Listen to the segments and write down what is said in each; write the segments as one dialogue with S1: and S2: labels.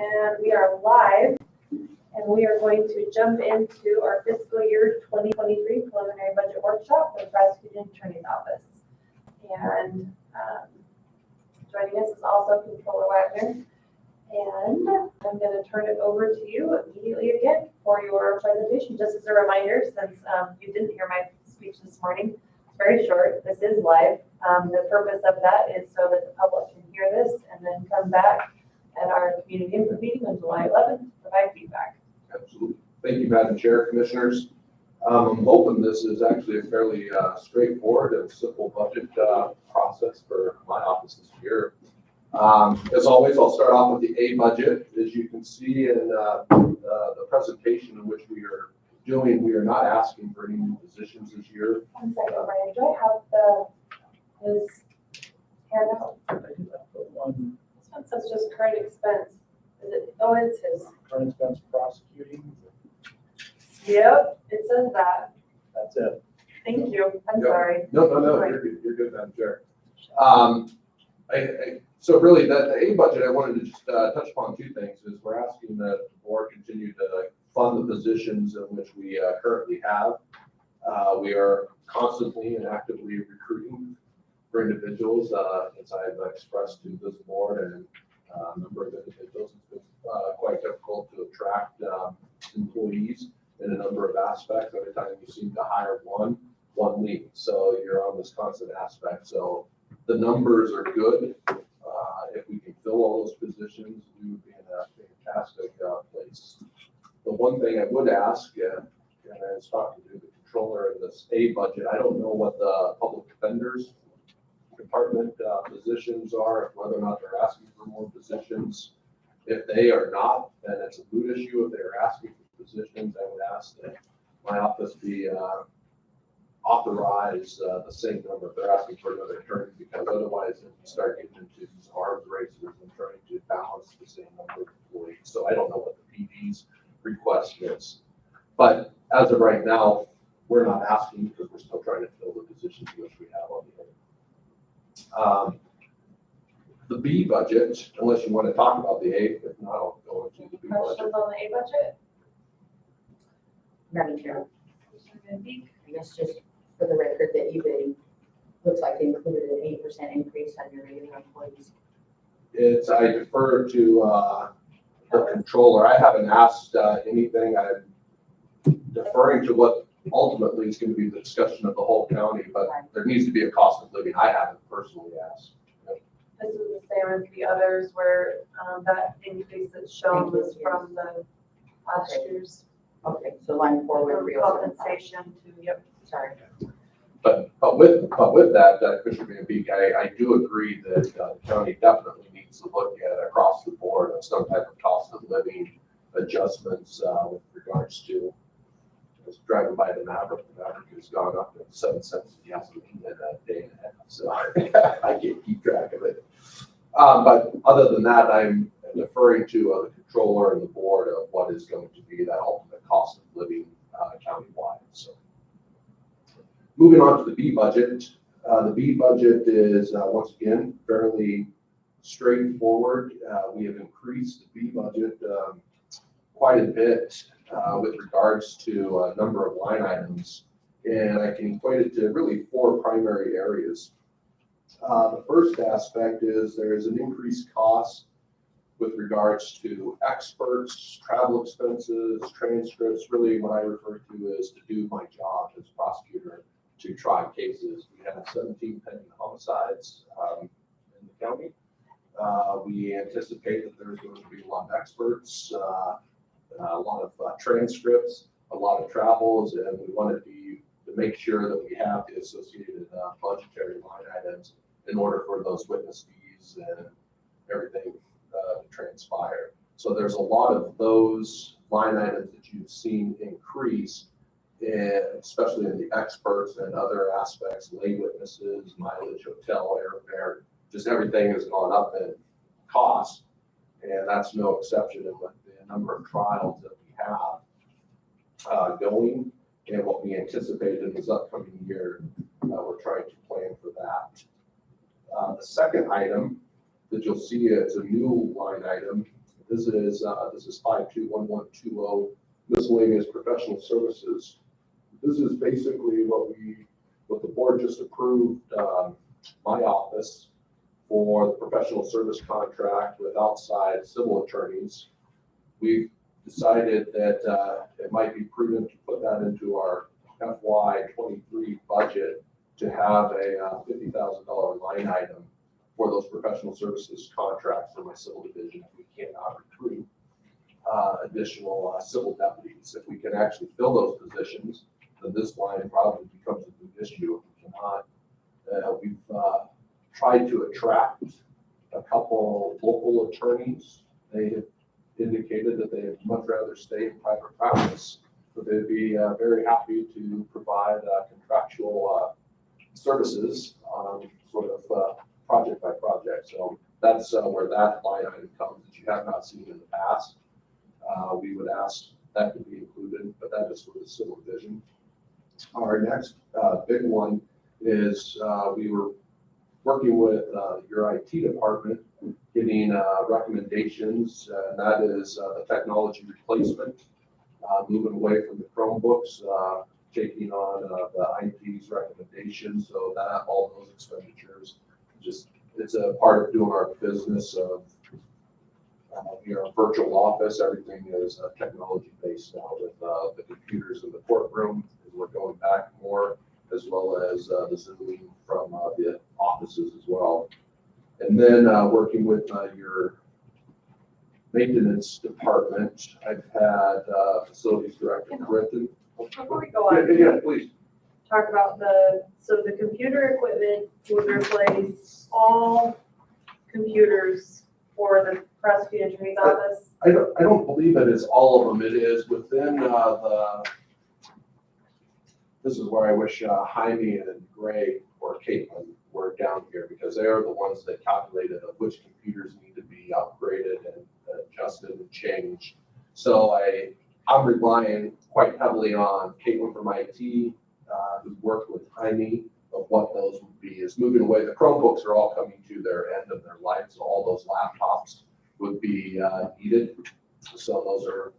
S1: and we are live, and we are going to jump into our fiscal year 2023 preliminary budget workshop with the prosecuting attorney's office. And joining us is also Controller Wagner. And I'm going to turn it over to you immediately again for your presentation. Just as a reminder, since you didn't hear my speech this morning, it's very short. This is live. The purpose of that is so that the public can hear this and then come back at our community input meeting on July 11th to provide feedback.
S2: Absolutely. Thank you, Madam Chair, Commissioners. I'm hoping this is actually a fairly straightforward and simple budget process for my office this year. As always, I'll start off with the A budget. As you can see in the presentation in which we are doing, we are not asking for any new positions this year.
S1: One second, Brian. Do I have his handout? This one says just current expense. Is it? Oh, it's his.
S3: Current expense prosecuting.
S1: Yep, it says that.
S3: That's it.
S1: Thank you. I'm
S2: Yep.
S1: sorry.
S2: No, you're good. You're good, Madam Chair. So really, the A budget, I wanted to just touch upon two things. Is we're asking that the board continue to fund the positions in which we currently have. We are constantly and actively recruiting for individuals, as I've expressed to this board and a number of individuals. It's been quite difficult to attract employees in a number of aspects. Every time you seem to hire one leaves. So you're on this constant aspect. So the numbers are good. If we can fill all those positions, we would be in a fantastic place. The one thing I would ask, and I was talking to the controller in this A budget, I don't know what the public defenders department positions are, whether or not they're asking for more positions. If they are not, then it's a moot issue. If they're asking for positions, I would ask that my office be authorize the same number if they're asking for another attorney, because otherwise if you start getting into these arms races and trying to balance the same number of employees. So I don't know what the PD's request is. But as of right now, we're not asking because we're still trying to fill the positions which we have on the other. The B budget, unless you want to talk about the A, if not, I'll go into the B budget.
S1: Questions on the A budget?
S4: Madam Chair,
S1: Commissioner Beek?
S4: I guess just for the record that you've been, looks like they included an 8% increase on your regular employees.
S2: I defer to the controller. I haven't asked anything. I'm deferring to what ultimately is going to be the discussion of the whole county, but there needs to be a cost of living. I haven't personally asked.
S1: This is the same as the others where that increase that's shown was from the last year's.
S4: Okay, so line 4 with real
S1: compensation to, yep.
S4: Sorry.
S2: But with that, Commissioner Beek, I do agree that the county definitely needs to look at across the board of some type of cost of living adjustments with regards to. I was driving by the Maverick. The Maverick has gone up to 7 cents a gasoline in a day and a half, so I can't keep track of it. But other than that, I'm deferring to the controller and the board of what is going to be that ultimate cost of living countywide. So, moving on to the B budget. The B budget is once again fairly straightforward. We have increased the B budget quite a bit with regards to a number of line items, and I can equate it to really 4 primary areas. The first aspect is there is an increased cost with regards to experts, travel expenses, transcripts, really what I refer to as to do my job as prosecutor to try cases. We have 17 pending homicides in the county. We anticipate that there's going to be a lot of experts, a lot of transcripts, a lot of travels, and we want to make sure that we have the associated budgetary line items in order for those witness fees and everything to transpire. So there's a lot of those line items that you've seen increase, and especially in the experts and other aspects, lay witnesses, mileage, hotel, airfare, just everything has gone up in cost, and that's no exception in the number of trials that we have going and what we anticipate in this upcoming year. We're trying to plan for that. The second item that you'll see is a new line item This is 521120 miscellaneous professional services. This is basically what the board just approved, my office for the professional service contract with outside civil attorneys. We've decided that it might be prudent to put that into our FY2023 budget to have a $50,000 line item for those professional services contracts for my civil division if we cannot recruit additional civil deputies. If we can actually fill those positions, then this line probably becomes a big issue. If we cannot, we've tried to attract a couple local attorneys. They have indicated that they would much rather stay in private practice, but they'd be very happy to provide contractual services on sort of project by project. So that's where that line item comes that you have not seen in the past. We would ask that to be included, but that is for the civil division. Our next big one is we were working with your IT department, getting recommendations, and that is the technology replacement, moving away from the Chromebooks, taking on the IT's recommendations, so that all those expenditures, just it's a part of doing our business of virtual office. Everything is technology based now with the computers in the courtroom. We're going back more, as well as the Zooming from the offices as well. And then working with your maintenance department, I've had facilities director Brenton.
S1: Before we go on,
S2: Yeah, please.
S1: talk about the computer equipment would replace all computers for the prosecuting attorney's office.
S2: I don't believe that it's all of them. It is within this is where I wish Jaime and Gray or Caitlin were down here, because they are the ones that calculated of which computers need to be upgraded and adjusted and changed. So I'm relying quite heavily on Caitlin from IT, who's worked with Jaime of what those would be. Is moving away. The Chromebooks are all coming to their end of their life, so all those laptops would be needed. So those are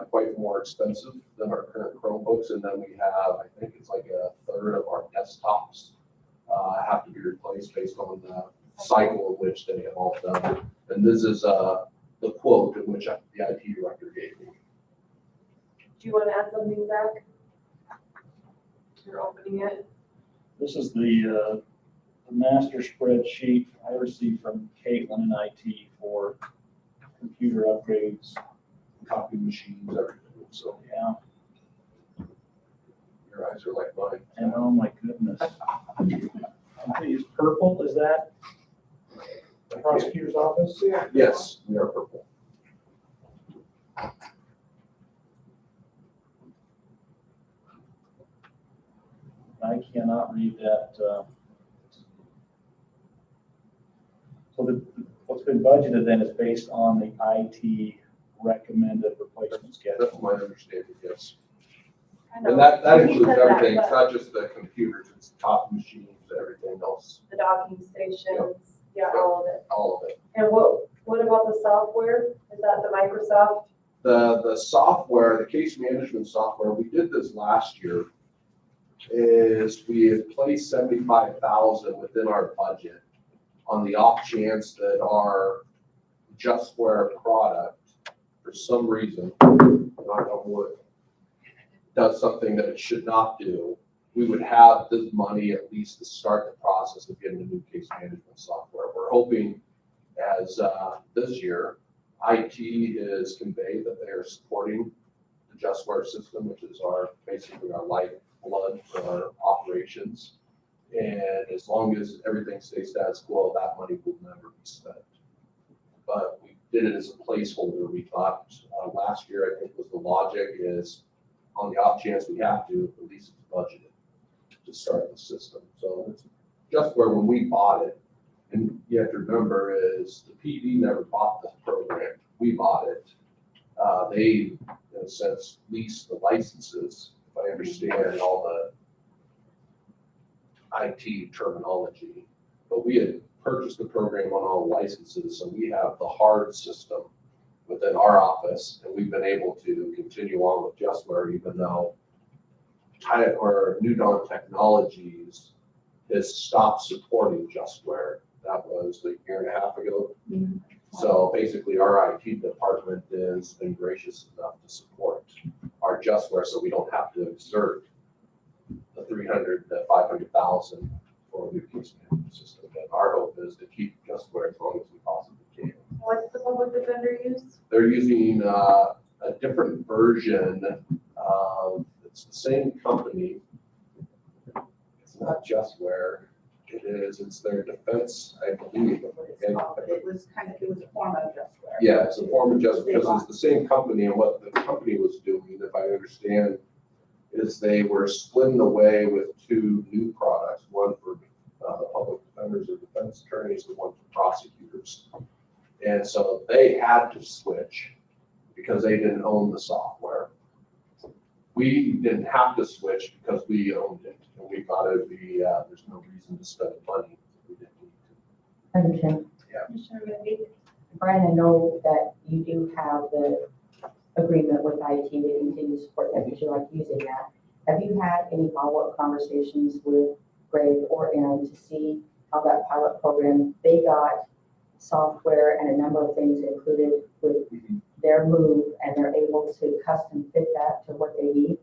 S2: quite more expensive than our current Chromebooks. And then we have, I think it's like a third of our desktops have to be replaced based on the cycle in which they have all done. And this is the quote in which the IT director gave me.
S1: Do you want to add something, Zach? You're opening it.
S3: This is the master spreadsheet I received from Caitlin and IT for computer upgrades,
S2: Copy machines, everything. So
S3: yeah.
S2: your eyes are like mine.
S3: And oh my goodness. Is purple, is that the prosecutor's office?
S2: Yes, we are purple.
S3: I cannot read that. So what's been budgeted then is based on the IT recommended replacement schedule.
S2: That's my understanding, yes.
S1: I know.
S2: And that
S1: He
S2: includes
S1: said that,
S2: everything.
S1: but
S2: It's not just the computers, it's top machines, everything else,
S1: the docking stations, yeah, all of it.
S2: all of it.
S1: And what about the software? Is that the Microsoft?
S2: The software, the case management software, we did this last year, is we had placed 75,000 within our budget on the off chance that our JustWare product, for some reason, knock on wood, does something that it should not do. We would have this money at least to start the process of getting a new case management software. We're hoping as this year, IT is conveyed that they are supporting the JustWare system, which is basically our lifeblood for our operations. And as long as everything stays status quo, that money will never be spent. But we did it as a placeholder. We thought last year, I think was the logic is on the off chance we have to, at least it's budgeted to start the system. So it's JustWare when we bought it. And you have to remember is the PD never bought this program. We bought it. They, in a sense, leased the licenses, if I understand all the IT terminology. But we had purchased the program on all licenses, so we have the hard system within our office, and we've been able to continue on with JustWare, even though New Dawn Technologies has stopped supporting JustWare. That was a year and a half ago.
S4: Mhm.
S2: So basically, our IT department has been gracious enough to support our JustWare, so we don't have to exert the 300 to 500,000 for a new case management system. And our hope is to keep JustWare as long as we possibly can.
S1: What's the public defender use?
S2: They're using a different version of, it's the same company. It's not JustWare. It's their defense, I believe.
S5: What it's called. It was a form of JustWare.
S2: Yeah, it's a form of JustWare because it's the same company, and what the company was doing, if I understand, is they were splitting away with two new products, one for the public defenders or defense attorneys, and one for prosecutors. And so they had to switch because they didn't own the software. We didn't have to switch because we owned it, and we thought it would be, there's no reason to spend money. We didn't need to.
S4: Understand.
S1: Commissioner Mandy?
S4: Brian, I know that you do have the agreement with IT to continue to support that, because you like using that. Have you had any follow-up conversations with Greg or Aaron to see how that pilot program, they got software and a number of things included with their move, and they're able to custom fit that to what they need?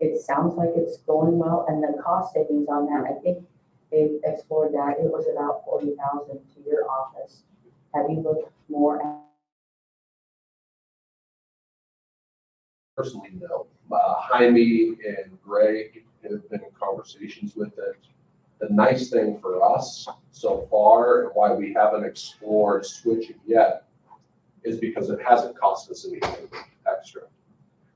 S4: It sounds like it's going well, and the cost savings on that, I think they explored that. It was about 40,000 to your office. Have you looked more at?
S2: Personally, no. Jaime and Greg have been in conversations with it. The nice thing for us so far, and why we haven't explored switching yet, is because it hasn't cost us anything extra.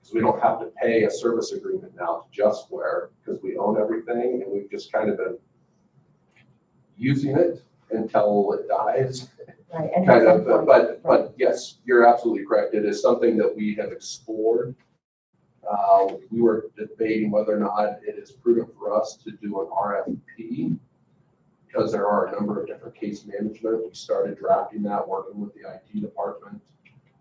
S2: So we don't have to pay a service agreement now to JustWare because we own everything, and we've just kind of been using it until it dies.
S4: Right, and
S2: Kind
S4: at
S2: of,
S4: some point-
S2: but yes, you're absolutely correct. It is something that we have explored. We were debating whether or not it is prudent for us to do an RFP because there are a number of different case management. We started drafting that, working with the IT department.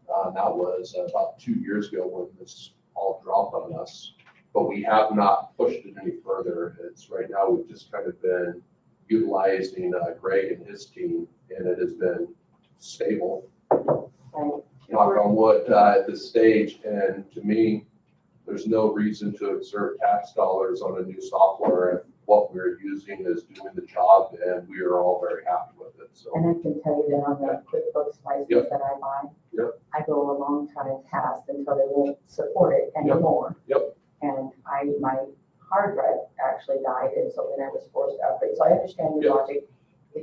S2: That was about 2 years ago when this all dropped on us, but we have not pushed it any further. It's right now, we've just kind of been utilizing Greg and his team, and it has been stable.
S4: Right.
S2: Knock on wood at this stage, and to me, there's no reason to exert tax dollars on a new software if what we're using is doing the job, and we are all very happy with it. So
S4: And I can tell you that on the QuickBooks license
S2: Yep.
S4: that I buy,
S2: Yep.
S4: I go a long time past until they won't support it anymore.
S2: Yep.
S4: And my hard drive actually died, and so then I was forced to upgrade. So I understand your
S2: Yep.
S4: logic.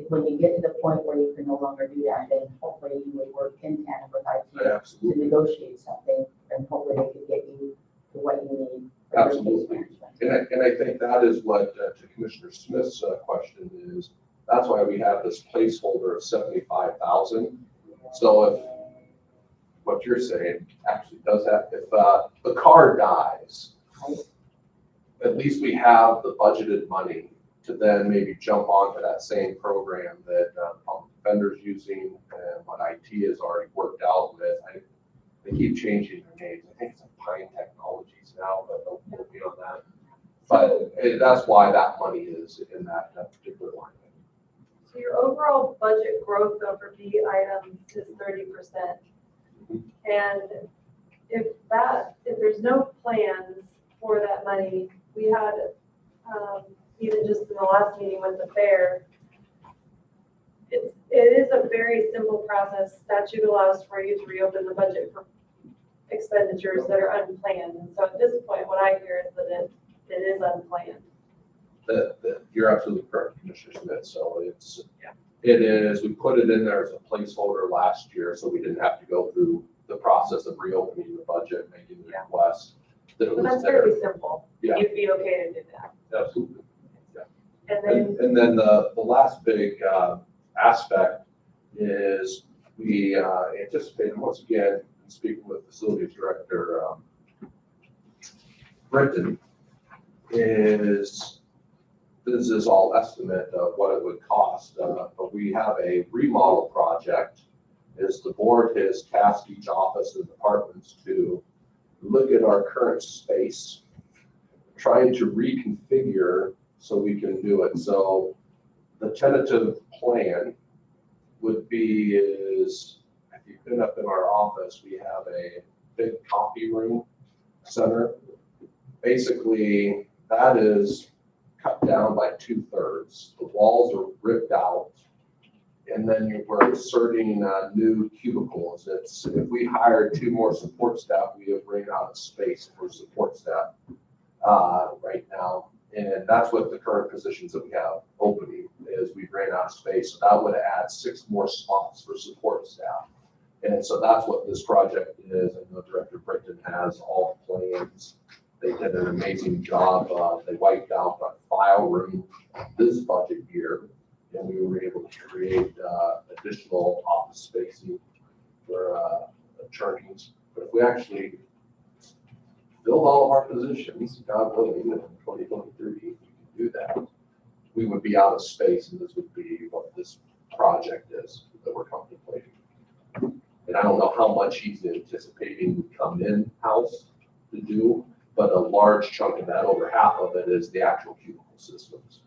S4: When you get to the point where you can no longer do that, then hopefully you would work in tandem with IT to
S2: absolutely,
S4: negotiate something, and hopefully they could get you to what you need for your case
S2: Absolutely.
S4: management.
S2: and I think that is what to Commissioner Smith's question is. That's why we have this placeholder of 75,000. So if what you're saying actually does have, if the car dies, at least we have the budgeted money to then maybe jump onto that same program that public defender's using and what IT has already worked out with. They keep changing their names. I think it's Pine Technologies now, but don't quote me on that. But that's why that money is in that particular line.
S1: So your overall budget growth over B items is 30%. And if there's no plans for that money, we had, even just in the last meeting with the fair, it is a very simple process. Statute allows for you to reopen the budget for expenditures that are unplanned. And so at this point, what I hear is that it is unplanned.
S2: You're absolutely correct, Commissioner Smith. So it is, we put it in there as a placeholder last year, so we didn't have to go through the process of reopening the budget, making the request. That it
S1: So
S2: was
S1: that's
S2: there.
S1: fairly simple.
S2: Yeah.
S1: You'd be okay to do that.
S2: Absolutely.
S1: And then,
S2: And then the last big aspect is we anticipate, once again, speaking with Facilities Director Britton, is this is all estimate of what it would cost, but we have a remodel project. Is the board has tasked each office and departments to look at our current space, trying to reconfigure so we can do it. So the tentative plan would be is, if you've been up in our office, we have a big copy room center. Basically, that is cut down by 2/3. The walls are ripped out. And then we're inserting new cubicles. It's, if we hire 2 more support staff, we have ran out of space for support staff right now. And that's what the current positions that we have opening is we've ran out of space. So that would add 6 more spots for support staff. And so that's what this project is. And the Director Britton has all the plans. They did an amazing job. They wiped out the file room this budget year. And we were able to create additional office spacing for attorneys. But if we actually fill all of our positions, God willing, in 2023, we can do that. We would be out of space, and this would be what this project is that we're contemplating. And I don't know how much he's anticipating would come in-house to do, but a large chunk of that, over half of it, is the actual cubicle systems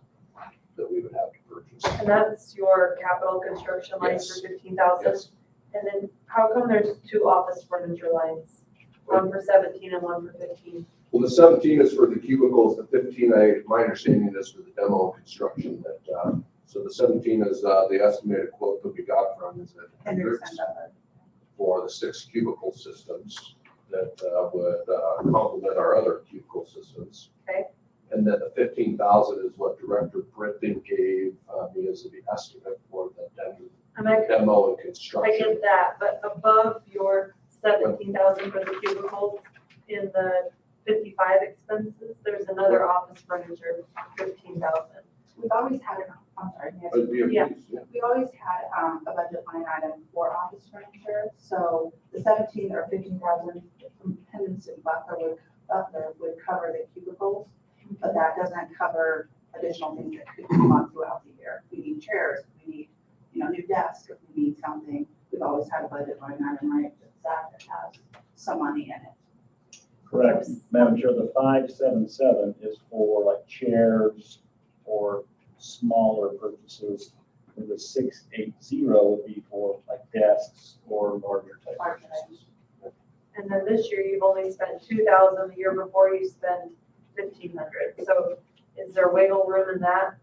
S2: that we would have to purchase.
S1: And that's your capital construction lines
S2: Yes.
S1: for 15,000?
S2: Yes.
S1: And then how come there's 2 office furniture lines? One for 17 and one for 15?
S2: Well, the 17 is for the cubicles, the 15, my understanding is for the demo and construction. That so the 17 is the estimated quote that we got from is at Hendricks for the 6 cubicle systems that would complement our other cubicle systems.
S1: Okay.
S2: And then the 15,000 is what Director Britton gave me as the estimate for the demo and
S1: I
S2: construction.
S1: get that, but above your 17,000 for the cubicles in the 55 expenses, there's another office furniture, 15,000.
S5: We've always had, I'm sorry, yes.
S1: Yeah.
S5: We always had a budget line item for office furniture, so the 17 or 15,000 from Pendleton Butler would cover the cubicles, but that doesn't cover additional things that could come on throughout the year. We need chairs, we need, new desks, if we need something. We've always had a budget line item, right, that has some money in it.
S3: Correct, Madam Chair, the 577 is for like chairs or smaller purchases. And the 680 would be for like desks or larger type purchases.
S1: And then this year, you've only spent 2,000. The year before, you spent 1,500. So is there wiggle room in that?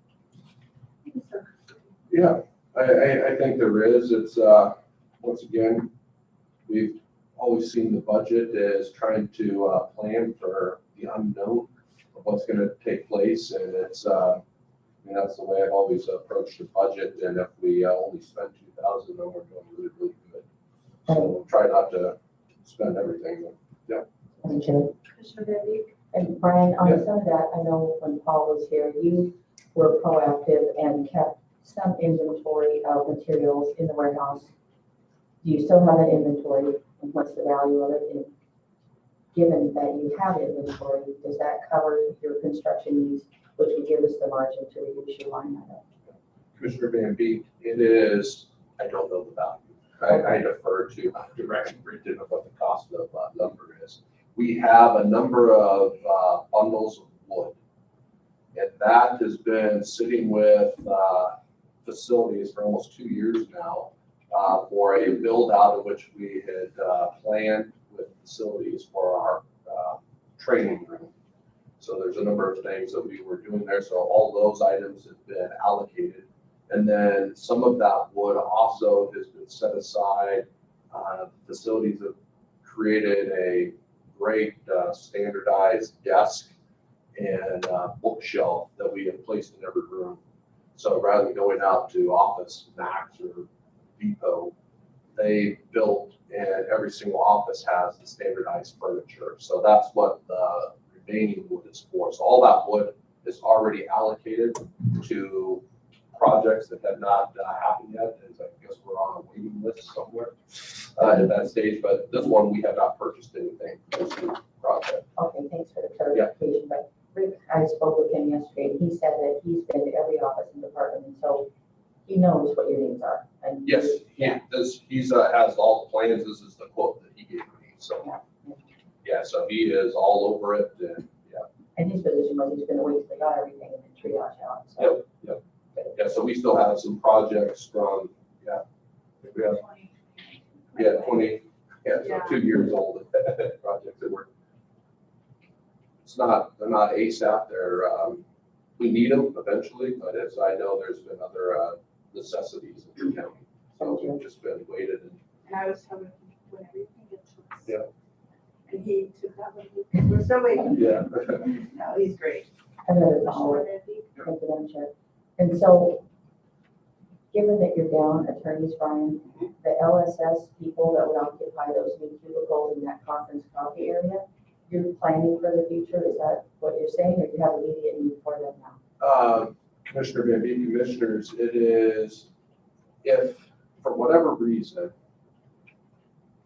S2: Yeah, I think there is. It's, once again, we've always seen the budget as trying to plan for the unknown of what's going to take place. And it's, that's the way I've always approached the budget. And if we only spend 2,000, then we're doing really, really good. So we'll try not to spend everything. Yeah.
S4: Thank you.
S1: Commissioner Van Beek?
S4: And Brian, on
S2: Yeah.
S4: some of that, I know when Paul was here, you were proactive and kept some inventory of materials in the warehouse. Do you still have an inventory, and what's the value of it? And given that you have inventory, does that cover your construction needs, which would give us the margin to reduce your line item?
S2: Commissioner Van Beek, it is, I don't know the value. I defer to Director Britton of what the cost of lumber is. We have a number of bundles of wood, and that has been sitting with facilities for almost 2 years now for a build out in which we had planned with facilities for our training room. So there's a number of things that we were doing there. So all those items have been allocated. And then some of that wood also has been set aside. Facilities have created a great standardized desk and bookshelf that we have placed in every room. So rather than going out to Office Max or Depot, they built, and every single office has the standardized furniture. So that's what the remaining wood is for. So all that wood is already allocated to projects that have not happened yet. And I guess we're on a waiting list somewhere at that stage. But this one, we have not purchased anything for this new project.
S4: Okay, thanks for the clarification, but Rick, I spoke with him yesterday, and he said that he's been to every office and department, and so he knows what your needs are. And
S2: Yes,
S4: Yeah.
S2: he's has all the plans. This is the quote that he gave me. So, yeah, so he is all over it and, yeah.
S4: And his position was he's gonna wait till they got everything and then triage out, so.
S2: Yep. Yeah, so we still have some projects from, I think we have, 20, so
S1: Yeah.
S2: 2 years old projects that were. They're not ASAP, we need them eventually, but as I know, there's been other necessities in the county. So we've just been waited and.
S5: And I was telling him when everything gets to us.
S2: Yeah.
S5: And he took that one. We're still waiting.
S2: Yeah.
S5: No, he's great.
S4: Another follow-up. Thank you, Madam Chair. And so, given that you're down attorneys, Brian, the LSS people that would occupy those new cubicles in that conference coffee area, you're planning for the future, is that what you're saying, or do you have immediate need for them now?
S2: Commissioner Van Beek, Commissioners, it is, if for whatever reason,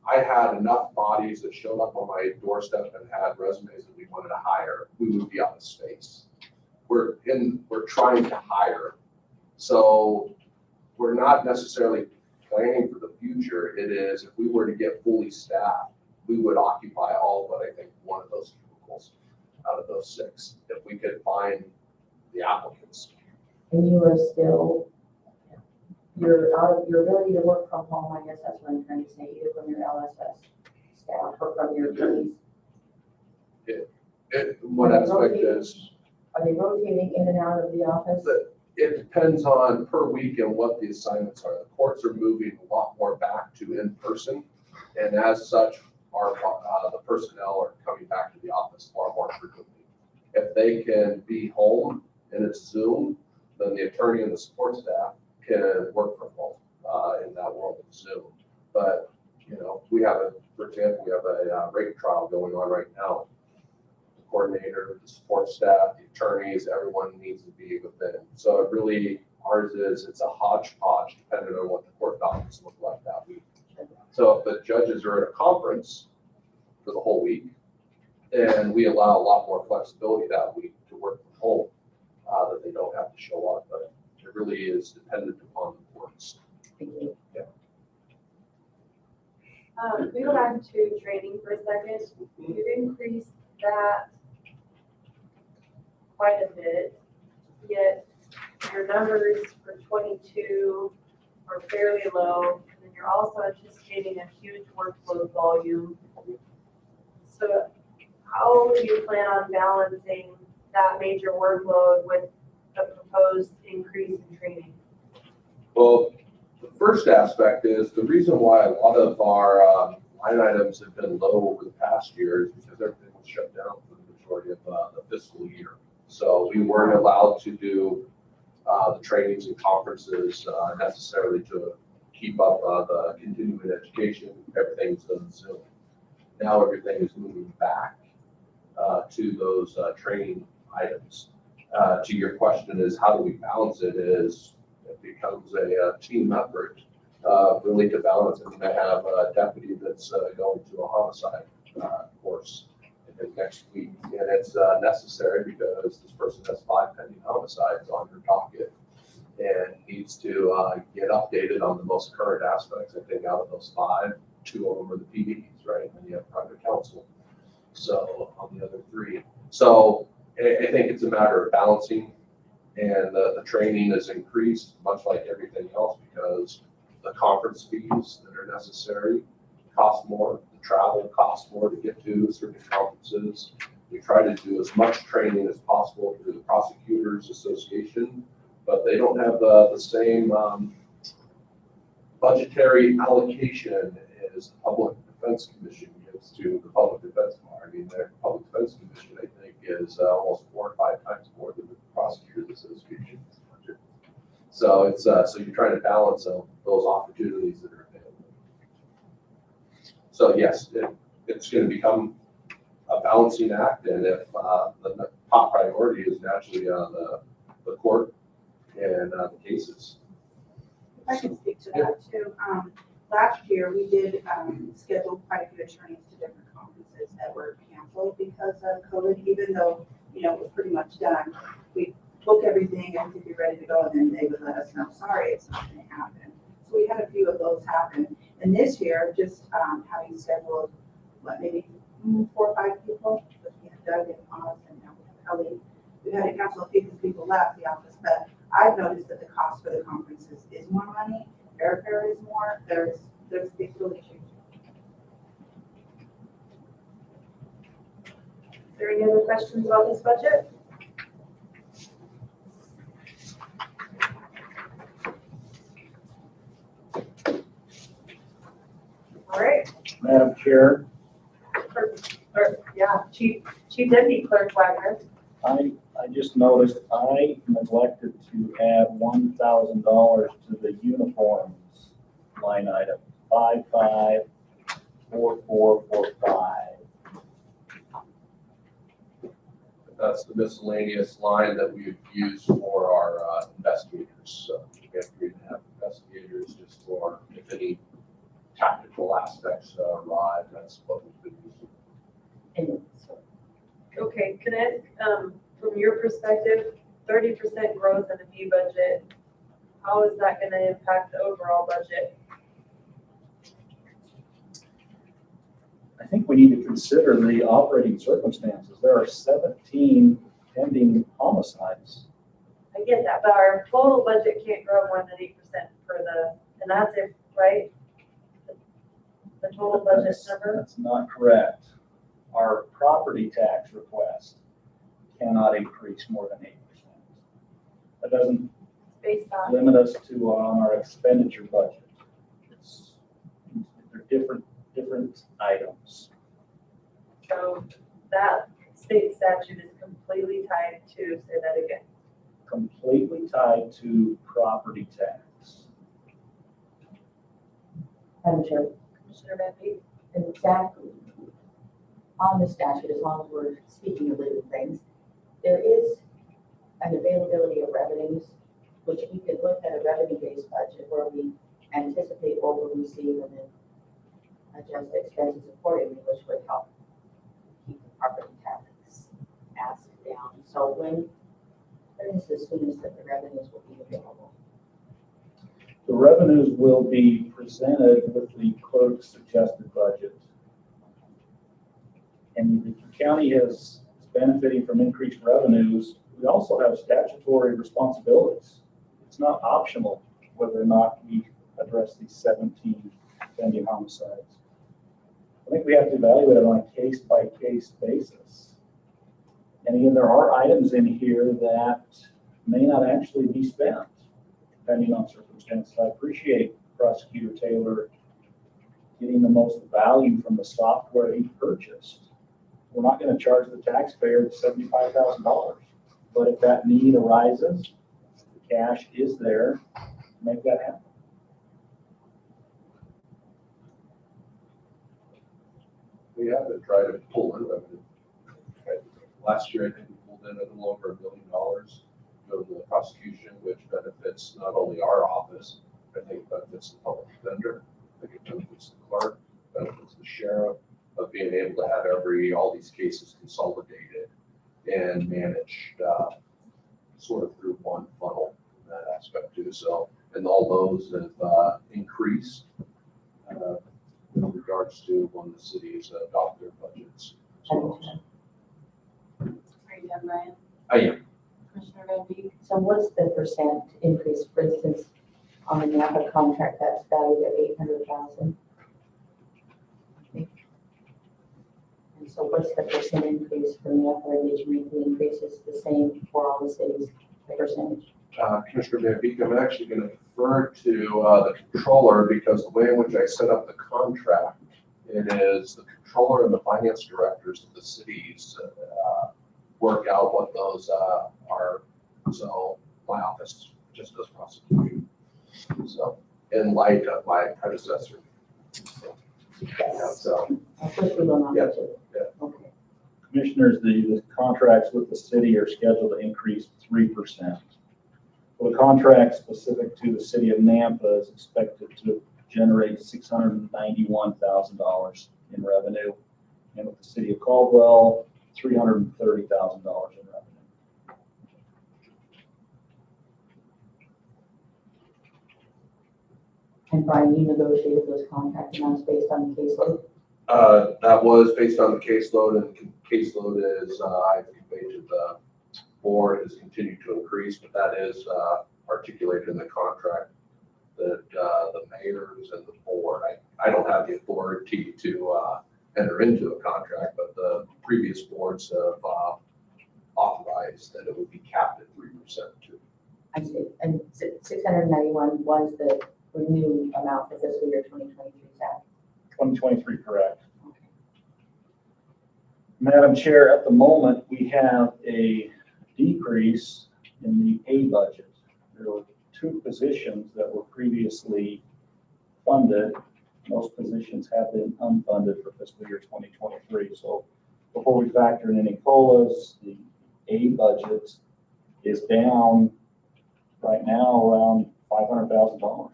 S2: I had enough bodies that showed up on my doorstep and had resumes that we wanted to hire, we would be out of space. We're trying to hire. So we're not necessarily planning for the future. It is, if we were to get fully staffed, we would occupy all but I think one of those cubicles out of those 6, if we could find the applicants.
S4: And you are still, you're out of your ability to work from home, I guess that's what I'm trying to say, either from your LSS staff or from your attorneys.
S2: What aspect is,
S4: Are they rotating in and out of the office?
S2: it depends on per week and what the assignments are. The courts are moving a lot more back to in-person, and as such, the personnel are coming back to the office far more frequently. If they can be home and it's Zoom, then the attorney and the support staff can work from home in that world of Zoom. But, for example, we have a rate trial going on right now. The coordinator, the support staff, the attorneys, everyone needs to be within. So it really, it's a hodgepodge depending on what the court documents look like that week. So if the judges are at a conference for the whole week, then we allow a lot more flexibility that week to work from home, that they don't have to show up, but it really is dependent upon the courts.
S4: Thank you.
S1: We go back to training for a second. You've increased that quite a bit, yet your numbers for 22 are fairly low, and then you're also anticipating a huge workload volume. So how do you plan on balancing that major workload with the proposed increase in training?
S2: Well, the first aspect is the reason why a lot of our line items have been low over the past year is because everything was shut down for the majority of the fiscal year. So we weren't allowed to do the trainings and conferences necessarily to keep up the continuing education. Everything's on Zoom. Now everything is moving back to those training items. To your question is how do we balance it is it becomes a team effort really to balance it. I have a deputy that's going to a homicide course I think next week, and it's necessary because this person has 5 pending homicides on her docket and needs to get updated on the most current aspects. I think out of those 5, 2 of them are the PDs, right? And you have private counsel. So on the other 3. So I think it's a matter of balancing, and the training is increased much like everything else because the conference fees that are necessary cost more. The travel costs more to get to certain conferences. We try to do as much training as possible through the Prosecutors Association, but they don't have the same budgetary allocation as the Public Defense Commission gives to the Public Defense Bar. I mean, their Public Defense Commission, I think, is almost 4 or 5 times more than the Prosecutors Association's budget. So it's so you're trying to balance those opportunities that are available. So yes, it's going to become a balancing act, and if the top priority is naturally on the court and the cases.
S5: If I can speak to that too. Last year, we did schedule quite a few attorneys to different conferences that were canceled because of COVID, even though, was pretty much done. We book everything, everything be ready to go, and then they would let us know, sorry, it's not gonna happen. So we had a few of those happen. And this year, just having scheduled, maybe 4 or 5 people, but we had Doug and Oz and now we have Ellie. We've had to cancel a few because people left the office, but I've noticed that the cost for the conferences is more money, airfare is more, there's big really changes.
S1: Is there any other questions about this budget? All right,
S3: Madam Chair,
S1: Chief Deputy Clerk Wagner.
S3: I just noticed I neglected to add $1,000 to the uniforms line item, 554445.
S2: That's the miscellaneous line that we've used for our investigators. So we have 3.5 investigators just for if any tactical aspects arrive, that's what we've been using.
S4: And so
S1: Okay, can I ask, from your perspective, 30% growth in the fee budget, how is that gonna impact the overall budget?
S3: I think we need to consider the operating circumstances. There are 17 pending homicides.
S1: I get that, but our total budget can't grow more than 8% and that's it, right? The total budget number?
S3: That's not correct. Our property tax request cannot increase more than 8%. That doesn't
S1: Based on,
S3: limit us to on our expenditure budget. They're different items.
S1: so that state statute is completely tied to, say that again.
S3: Completely tied to property tax.
S4: Madam Chair,
S1: Commissioner Van Peek?
S4: exactly. On the statute, as long as we're speaking of legal things, there is an availability of revenues, which we could look at a revenue-based budget where we anticipate what we'll receive and then adjust expenses accordingly, which would help keep the property tax ask down. So when is the soonest that the revenues will be available?
S3: The revenues will be presented with the clerk's suggested budget. And the county is benefiting from increased revenues. We also have statutory responsibilities. It's not optional whether or not we address these 17 pending homicides. I think we have to evaluate it on a case-by-case basis. And again, there are items in here that may not actually be spent, depending on circumstances. I appreciate Prosecutor Taylor getting the most value from the software he purchased. We're not going to charge the taxpayer $75,000. But if that need arises, the cash is there, make that happen.
S2: We have to try to pull in revenue. Right? Last year, I think we pulled in a little over $1 million go to the prosecution, which benefits not only our office, I think it benefits the public defender, I think it benefits the clerk, benefits the sheriff, of being able to have all these cases consolidated and managed sort of through one funnel in that aspect too. So, and all those have increased in regards to when the cities adopt their budgets. So,
S1: Are you done, Ryan?
S2: I am.
S1: Commissioner Van Peek?
S4: So what's the percent increase, for instance, on a NAPA contract that's valued at 800,000? And so what's the percent increase for NAPA? Did you make the increases the same for all the cities, the percentage?
S2: Commissioner Van Beek, I'm actually going to defer to the controller because the way in which I set up the contract, it is the controller and the finance directors of the cities work out what those are. So my office just does prosecution. So in light of my predecessor. So,
S4: Of course, we will not
S2: Yeah,
S4: budget.
S2: yeah.
S4: Okay.
S3: Commissioners, the contracts with the city are scheduled to increase 3%. Well, the contract specific to the city of Nampa is expected to generate $691,000 in revenue. And with the city of Caldwell, $330,000 in revenue.
S4: And Brian, you negotiated those contract amounts based on the caseload?
S2: That was based on the caseload, and caseload is, I've conveyed to the board, has continued to increase, but that is articulated in the contract that the mayors and the board, I don't have the authority to enter into a contract, but the previous boards have authorized that it would be capped at 3% too.
S4: I see. And 691 was the renewed amount for fiscal year 2023, is that?
S3: 2023, correct. Madam Chair, at the moment, we have a decrease in the A budget. There were 2 positions that were previously funded. Those positions have been unfunded for fiscal year 2023. So before we factor in any COLAs, the A budget is down right now around $500,000.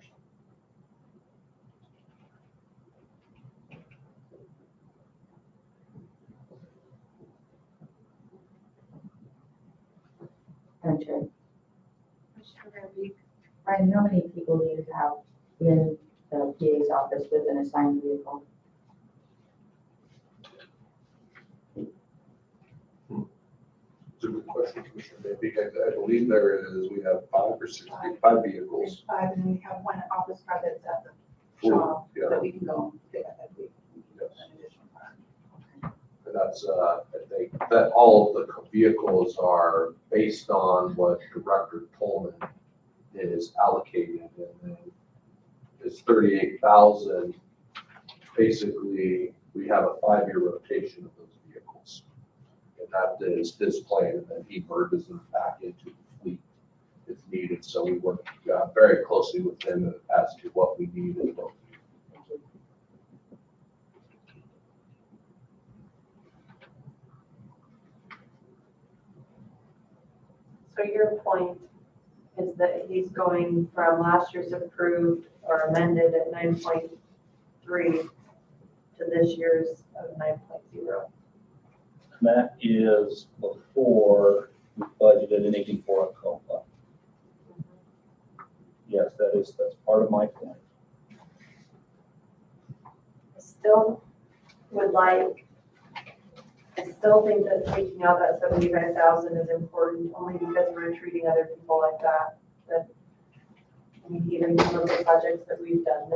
S4: Madam Chair. Brian, how many people do you have in the PA's office with an assigned vehicle?
S2: It's a good question, Commissioner Maybe. I believe there is, we have 5 or 6, 5 vehicles.
S5: 5, and then we have one office car that's at the
S2: Full,
S5: shop
S2: yeah.
S5: that we can go and pick up that week.
S2: Yes.
S5: An additional car.
S2: And that's, I think, that all of the vehicles are based on what Director Pullman is allocated, and then it's 38,000. Basically, we have a 5-year rotation of those vehicles. And that is his plan, and then he merges them back into the fleet if needed. So we work very closely with him as to what we need and what we need.
S1: So your point is that he's going from last year's approved or amended at 9.3 to this year's of 9.0.
S3: That is before we budgeted anything for a COLA. Yes, that's part of my point.
S1: I still would like, I still think that taking out that 75,000 is important, only because we're treating other people like that. That, I mean, even some of the projects that we've done,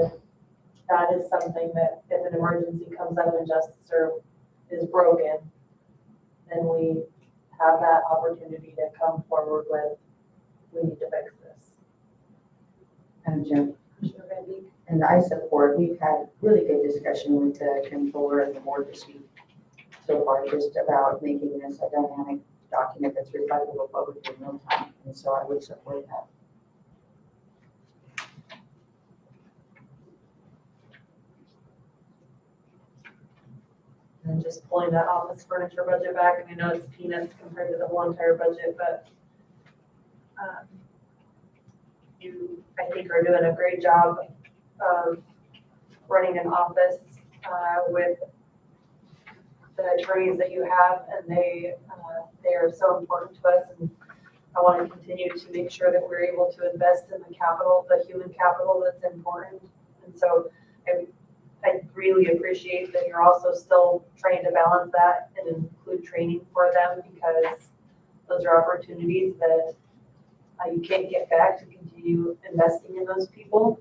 S1: that is something that if an emergency comes up and justice is broken, then we have that opportunity to come forward with, we need to fix this.
S4: Madam Chair.
S1: Commissioner Van Beek?
S4: And I support, we've had really good discussion with the controller and the board this week so far, just about making this a dynamic document that's reflective of what we do in real time. And so I would support that.
S1: And just pulling that office furniture budget back, and I know it's peanuts compared to the whole entire budget, but you, I think, are doing a great job of running an office with the attorneys that you have, and they are so important to us, and I want to continue to make sure that we're able to invest in the capital, the human capital that's important. And so I really appreciate that you're also still trying to balance that and include training for them, because those are opportunities that you can't get back to continue investing in those people.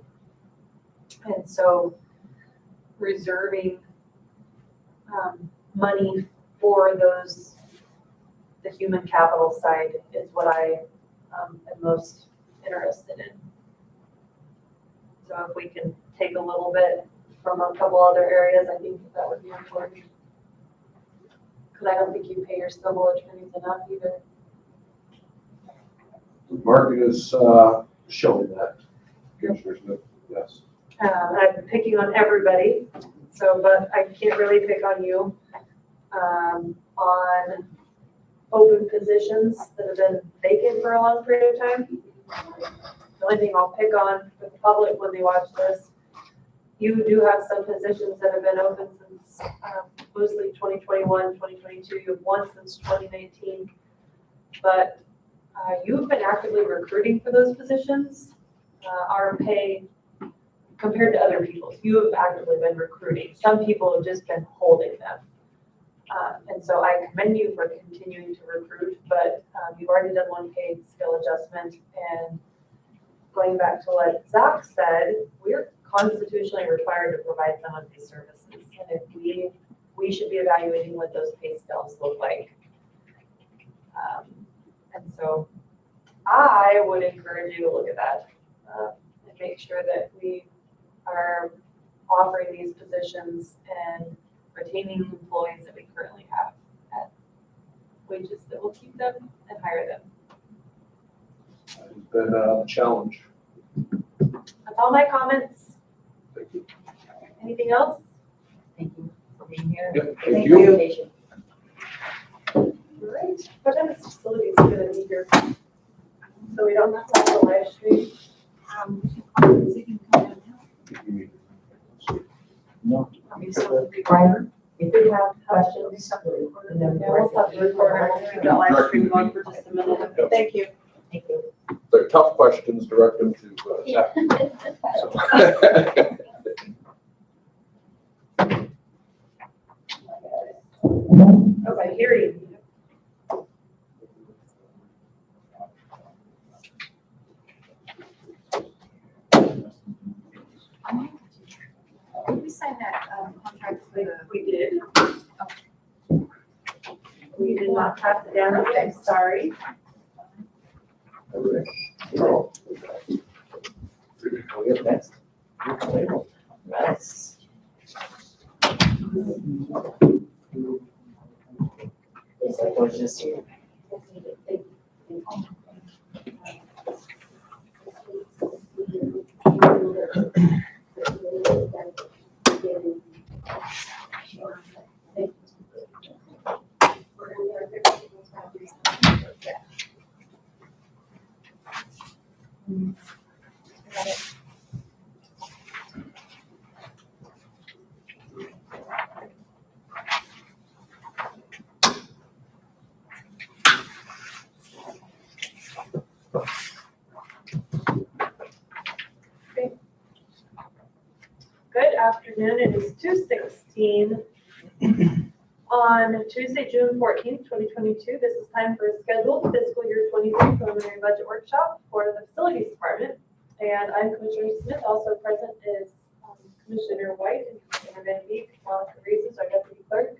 S1: And so reserving money for the human capital side is what I am most interested in. So if we can take a little bit from a couple other areas, I think that would be important. Because I don't think you pay your civil attorneys enough either.
S2: The market is showing that. Commissioner Smith, yes.
S1: I'm picking on everybody, so, but I can't really pick on you. On open positions that have been vacant for a long period of time. The only thing I'll pick on the public when they watch this, you do have some positions that have been open since mostly 2021, 2022. You have one since 2019, but you've been actively recruiting for those positions. Our pay compared to other people. You have actively been recruiting. Some people have just been holding them. And so I commend you for continuing to recruit, but you've already done one paid skill adjustment. And going back to what Zach said, we're constitutionally required to provide some of these services. And if we should be evaluating what those pay scales look like. And so I would encourage you to look at that and make sure that we are offering these positions and retaining employees that we currently have at wages that will keep them and hire them.
S2: It's been a challenge.
S1: That's all my comments.
S2: Thank you.
S1: Anything else?
S4: Thank you for being here.
S2: Yep,
S4: Thank
S2: thank you.
S4: you.
S1: All right. What time is facilities going to be here? So we don't have to have the live stream.
S3: No.
S4: Brian, if you have questions, and then
S1: Yeah, we'll have to record the live stream on for just a minute. Thank you.
S4: thank you.
S2: They're tough questions, direct them to Zach. So.
S1: As I hear you.
S5: Did we sign that contract for the?
S1: We did. We did not pass it down. I'm sorry.
S6: Next. Nice. Looks like we're just here.
S1: Good afternoon. It is 2:16 on Tuesday, June 14th, 2022. This is time for a scheduled fiscal year 23 preliminary budget workshop for the facilities department. And I'm Commissioner Smith. Also present is Commissioner White and Commissioner Van Beek. For reasons, our deputy clerk.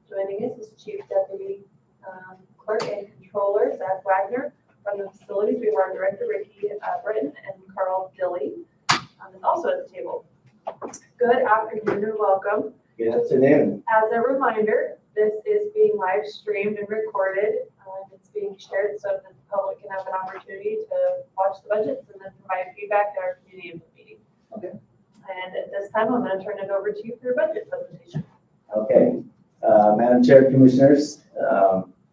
S1: Joining us is Chief Deputy Clerk and Controller Zach Wagner. From the facilities, we have our Director Ricky Britton and Carl Dilly is also at the table. Good afternoon and welcome.
S6: Good afternoon.
S1: As a reminder, this is being live streamed and recorded. It's being shared so that the public can have an opportunity to watch the budgets and then provide feedback at our community input meeting.
S6: Okay.
S1: And at this time, I'm going to turn it over to you for your budget presentation.
S6: Okay. Madam Chair, Commissioners,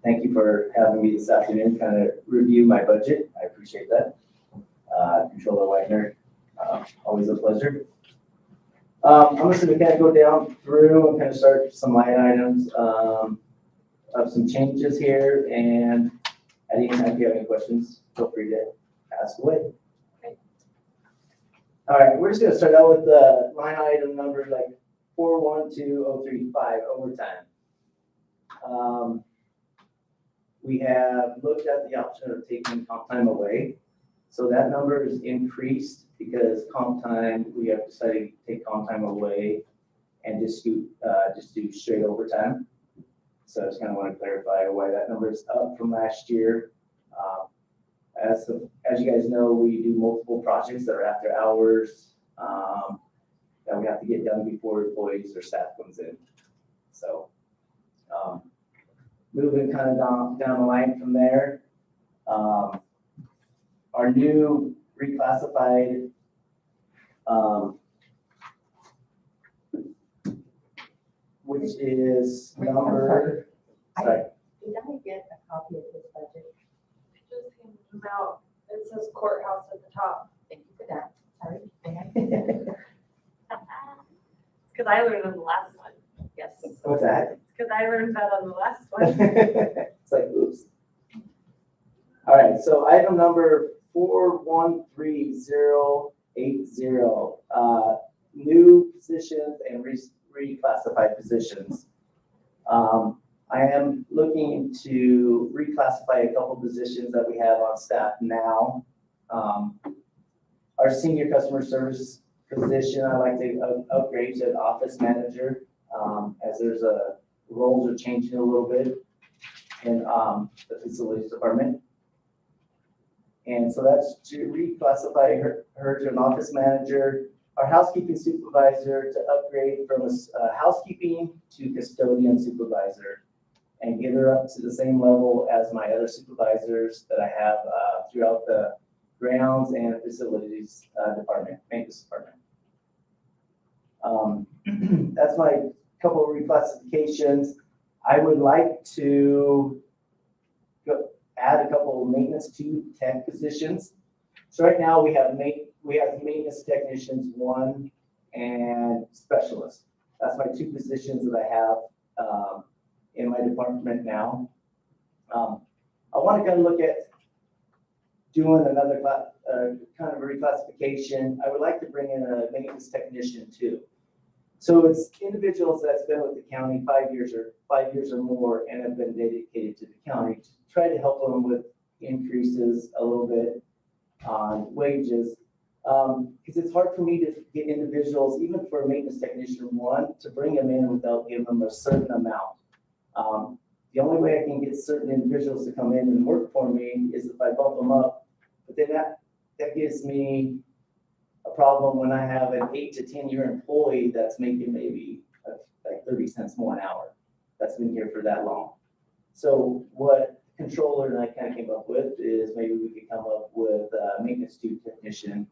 S6: thank you for having me this afternoon, kind of review my budget. I appreciate that. Controller Wagner, always a pleasure. I'm just going to kind of go down through and kind of start some line items of some changes here. And at any time, if you have any questions, feel free to ask away.
S1: Okay.
S6: All right, we're just going to start out with the line item numbers like 412035 overtime. We have looked at the option of taking comp time away. So that number is increased because comp time, we have decided to take comp time away and just do straight overtime. So I just kind of want to clarify why that number is up from last year. As you guys know, we do multiple projects that are after hours that we have to get done before employees or staff comes in. So moving kind of down the line from there. Our new reclassified which is number, sorry.
S4: Did I get a copy of this budget?
S1: I just handed them out. It says courthouse at the top.
S4: Thank you for that. Sorry.
S1: Because I learned on the last one. Yes.
S6: What's that?
S1: Because I learned that on the last one.
S6: It's like, oops. All right, so item number 4130 new positions and reclassified positions. I am looking to reclassify a couple positions that we have on staff now. Our senior customer service position, I like to upgrade to an office manager, as there's roles are changing a little bit in the facilities department. And so that's to reclassify her to an office manager. Our housekeeping supervisor to upgrade from a housekeeping to custodian supervisor and get her up to the same level as my other supervisors that I have throughout the grounds and facilities department, maintenance department. That's my couple of reclassifications. I would like to add a couple of maintenance 2 tech positions. So right now we have maintenance technicians 1 and specialist. That's my 2 positions that I have in my department now. I want to kind of look at doing another kind of a reclassification. I would like to bring in a maintenance technician too. So it's individuals that's been with the county 5 years or more and have been dedicated to the county to try to help them with increases a little bit on wages. Because it's hard for me to get individuals, even for a maintenance technician 1, to bring them in without giving them a certain amount. The only way I can get certain individuals to come in and work for me is if I bump them up. But then that gives me a problem when I have an 8 to 10 year employee that's making maybe like 30 cents more an hour. That's been here for that long. So what controller and I kind of came up with is maybe we could come up with a maintenance 2 technician,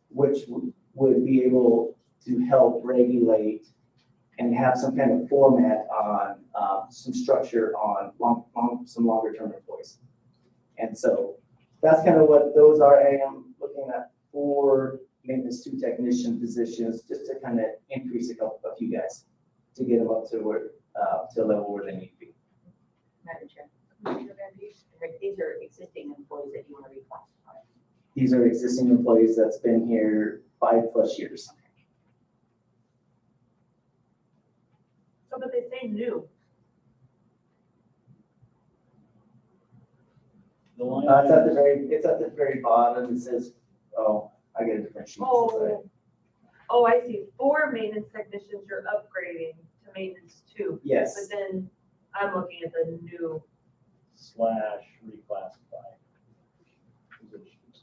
S6: which would be able to help regulate and have some kind of format on some structure on some longer term employees. And so that's kind of what those are. I am looking at 4 maintenance 2 technician positions just to kind of increase a few guys to get them up to where to a level where they need to be.
S4: Madam Chair. These are existing employees that you want to reclassify.
S6: These are existing employees that's been here 5+ years.
S1: So, but they say new.
S3: The line
S6: It's at the very bottom. It says, oh, I get a different sheet.
S1: Oh, I see. 4 maintenance technicians you're upgrading to maintenance 2.
S6: Yes.
S1: But then I'm looking at the new.
S3: / reclassify positions.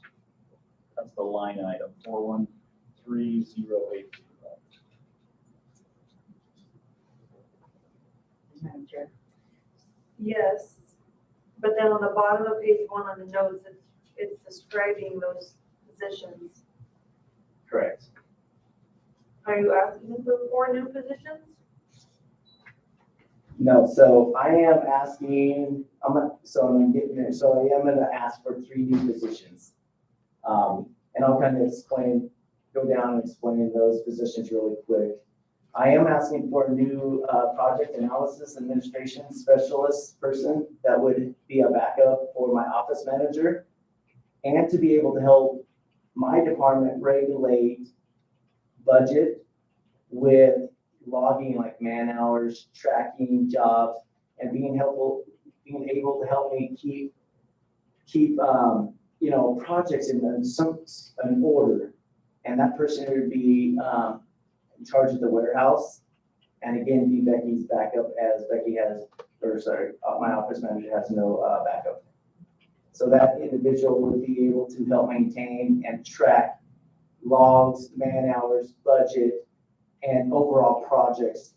S3: That's the line item 413080.
S4: Madam Chair.
S1: Yes, but then on the bottom of page 1 on the notes, it's describing those positions.
S6: Correct.
S1: Are you asking for 4 new positions?
S6: No, so I am asking, I'm getting there. So I am gonna ask for 3 new positions. And I'll kind of go down and explain those positions really quick. I am asking for a new project analysis administration specialist person that would be a backup for my office manager and to be able to help my department regulate budget with logging like man hours, tracking jobs, and being able to help me keep projects in order. And that person would be in charge of the warehouse, and again, be Becky's backup as my office manager has no backup. So that individual would be able to help maintain and track logs, man hours, budget, and overall projects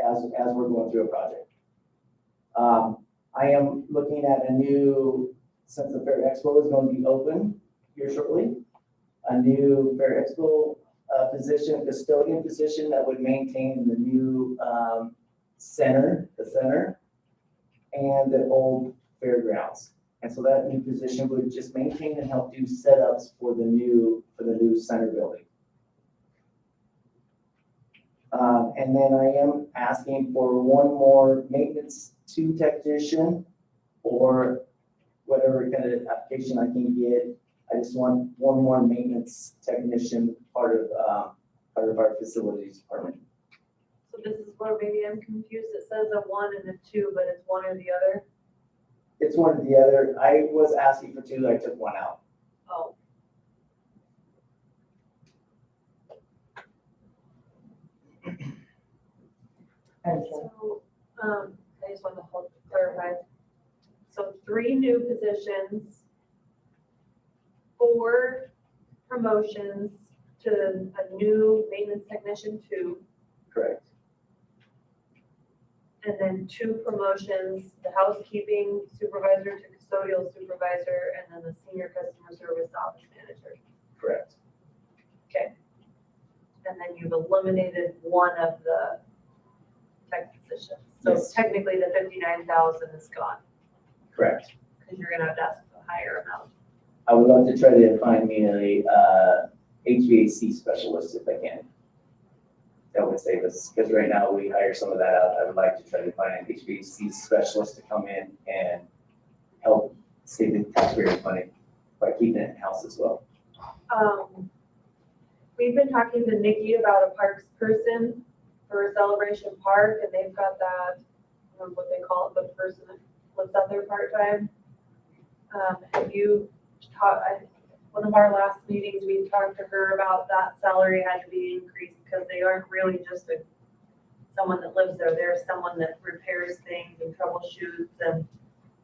S6: as we're going through a project. I am looking at since the Fair Expo is going to be open here shortly, a new Fair Expo custodian position that would maintain the new center, and the old fairgrounds. And so that new position would just maintain and help do setups for the new center building. And then I am asking for 1 more maintenance 2 technician or whatever kind of application I can get I just want one more maintenance technician, part of our facilities department.
S1: So this is where maybe I'm confused. It says a 1 and a 2, but it's one or the other.
S6: It's one or the other. I was asking for 2, I took 1 out.
S1: Oh.
S4: Madam Chair.
S1: So, I just want to clarify. So 3 new positions, 4 promotions to a new maintenance technician 2,
S6: Correct.
S1: and then 2 promotions, the housekeeping supervisor to custodial supervisor, and then the senior customer service office manager.
S6: Correct.
S1: Okay. And then you've eliminated 1 of the tech positions. So
S6: Yes.
S1: technically the 59,000 is gone,
S6: Correct.
S1: because you're gonna have to ask for a higher amount.
S6: I would love to try to find me a HVAC specialist if I can. That would save us, because right now we hire some of that out. I would like to try to find an HVAC specialist to come in and help save the taxpayers money by keeping it in-house as well.
S1: We've been talking to Nikki about a parks person for Celebration Park, and they've got that, I don't know what they call it, the person that lives out there part-time. Have you taught, one of our last meetings, we talked to her about that salary had to be increased, because they aren't really just someone that lives there, they're someone that repairs things and troubleshoots, and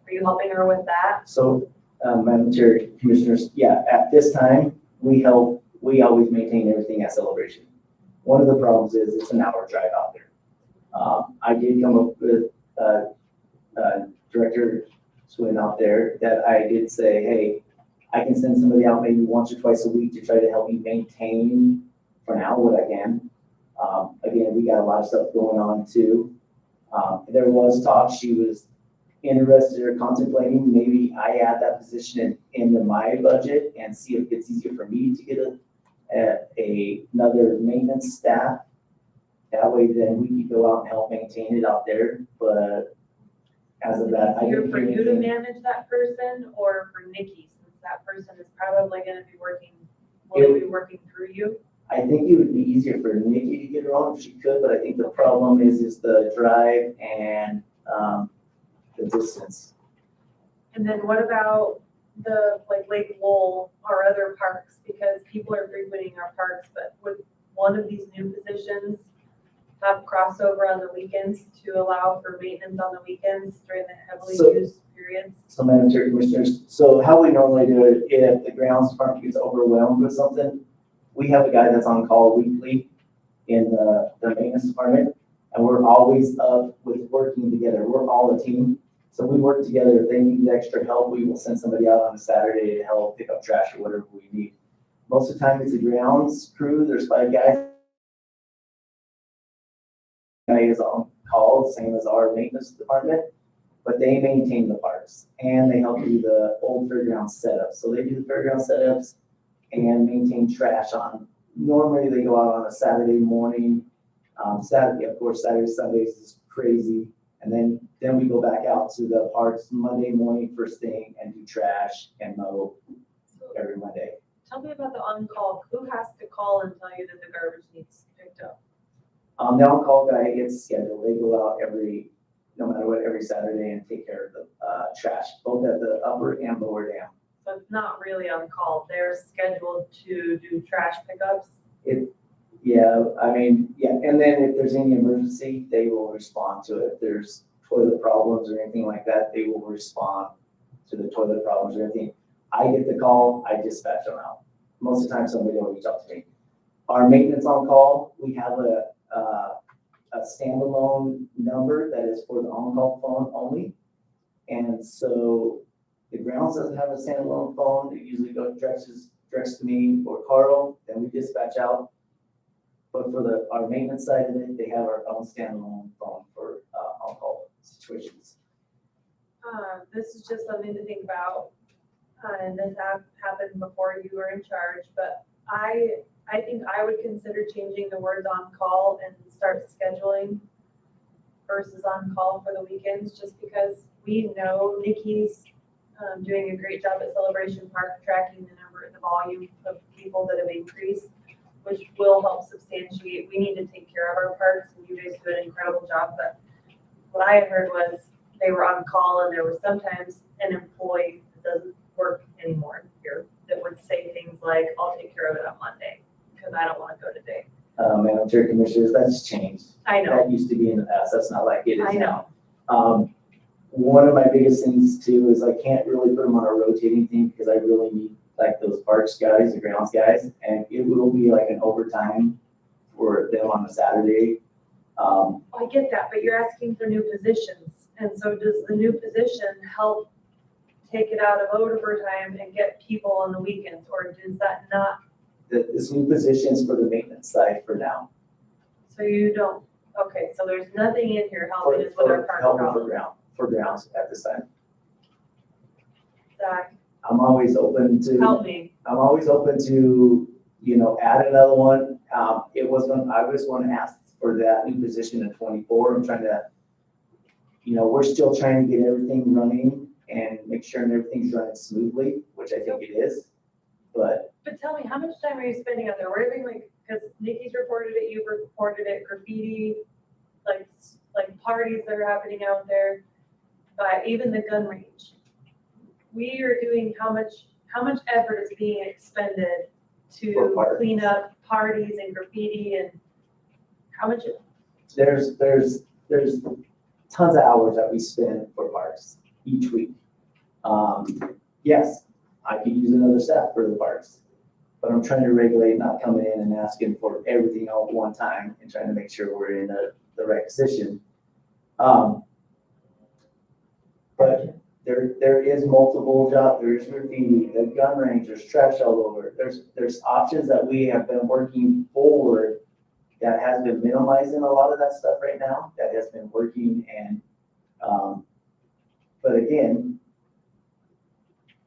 S1: are you helping her with that?
S6: So, Madam Chair, Commissioners, yeah, at this time, we always maintain everything at Celebration. One of the problems is it's an hour drive out there. I did come up with Director Swin out there that I did say, hey, I can send somebody out maybe once or twice a week to try to help you maintain for now what I can. Again, we got a lot of stuff going on too. There was talk, she was interested or contemplating, maybe I add that position into my budget and see if it's easier for me to get another maintenance staff. That way then we can go out and help maintain it out there, but as of that, I
S1: Easier
S6: didn't
S1: for
S6: hear
S1: you to
S6: anything.
S1: manage that person, or for Nikki, since that person is probably gonna be working, will be working through you?
S6: I think it would be easier for Nikki to get her on if she could, but I think the problem is the drive and, the distance.
S1: And then what about the, like, Lake Lowell or other parks, because people are frequenting our parks, but would one of these new positions have crossover on the weekends to allow for maintenance on the weekends during the heavily
S6: So-
S1: used periods?
S6: So Madam Chair, Commissioners, so how we normally do it, if the grounds department gets overwhelmed with something, we have a guy that's on call weekly in the maintenance department, and we're always up with working together. We're all a team, so we work together. If they need extra help, we will send somebody out on a Saturday to help pick up trash or whatever we need. Most of the time, it's a grounds crew. There's 5 guys. Guy is on call, same as our maintenance department, but they maintain the parks and they help do the old fairground setups. So they do the fairground setups and maintain trash on. Normally, they go out on a Saturday morning. Saturday, of course, Saturday, Sundays is crazy. And then we go back out to the parks Monday morning first thing and do trash and mow every Monday.
S1: Tell me about the on-call. Who has to call and tell you that the garbage needs picked up?
S6: The on-call guy gets scheduled. They go out no matter what, every Saturday and take care of the trash, both at the upper and lower dam.
S1: So it's not really on call. They're scheduled to do trash pickups.
S6: Yeah, and then if there's any emergency, they will respond to it. If there's toilet problems or anything like that, they will respond to the toilet problems or anything. I get the call, I dispatch them out. Most of the time, somebody will reach out to me. Our maintenance on call, we have a standalone number that is for the on-call phone only. And so the grounds doesn't have a standalone phone. It usually goes directs to me or Carl, then we dispatch out. But for our maintenance side of it, they have our own standalone phone for on-call situations.
S1: This is just something to think about. And this happened before you were in charge, but I think I would consider changing the words on call and start scheduling versus on call for the weekends, just because we know Nikki's doing a great job at Celebration Park, tracking the volume of people that have increased, which will help substantiate, we need to take care of our parks, and you guys do an incredible job, but what I heard was they were on call, and there was sometimes an employee that doesn't work anymore here that would say things like, I'll take care of it on Monday, because I don't want to go today.
S6: Madam Chair, Commissioners, that's changed.
S1: I know,
S6: That used to be in the past, that's not like it
S1: I
S6: is
S1: know.
S6: now. One of my biggest things too is I can't really put them on a rotating thing because I really need like those parks guys, the grounds guys, and it will be like an overtime for them on a Saturday.
S1: I get that, but you're asking for new positions, and so does the new position help take it out of overtime and get people on the weekends, or does that not?
S6: This new positions for the maintenance side for now.
S1: So you don't, okay, so there's nothing in here helping us with our park
S6: Helping
S1: problem.
S6: for grounds at this time.
S1: Zach,
S6: I'm always open to.
S1: help me.
S6: I'm always open to, add another one. I just want to ask for that new position in 24. I'm trying to, we're still trying to get everything running and make sure everything's running smoothly, which I think it is. But
S1: Tell me, how much time are you spending out there? What are you like, because Nikki's reported it, you've reported it, graffiti, like parties that are happening out there, even the gun range. We are doing how much effort is being expended
S6: For
S1: to
S6: parties.
S1: clean up parties and graffiti, and how much?
S6: there's tons of hours that we spend for parks each week. Yes, I could use another staff for the parks, but I'm trying to regulate, not coming in and asking for everything all at one time and trying to make sure we're in the right position. But there is multiple jobs, there's graffiti, the gun range, there's trash all over. There's options that we have been working forward that has been minimizing a lot of that stuff right now, that has been working and, but again,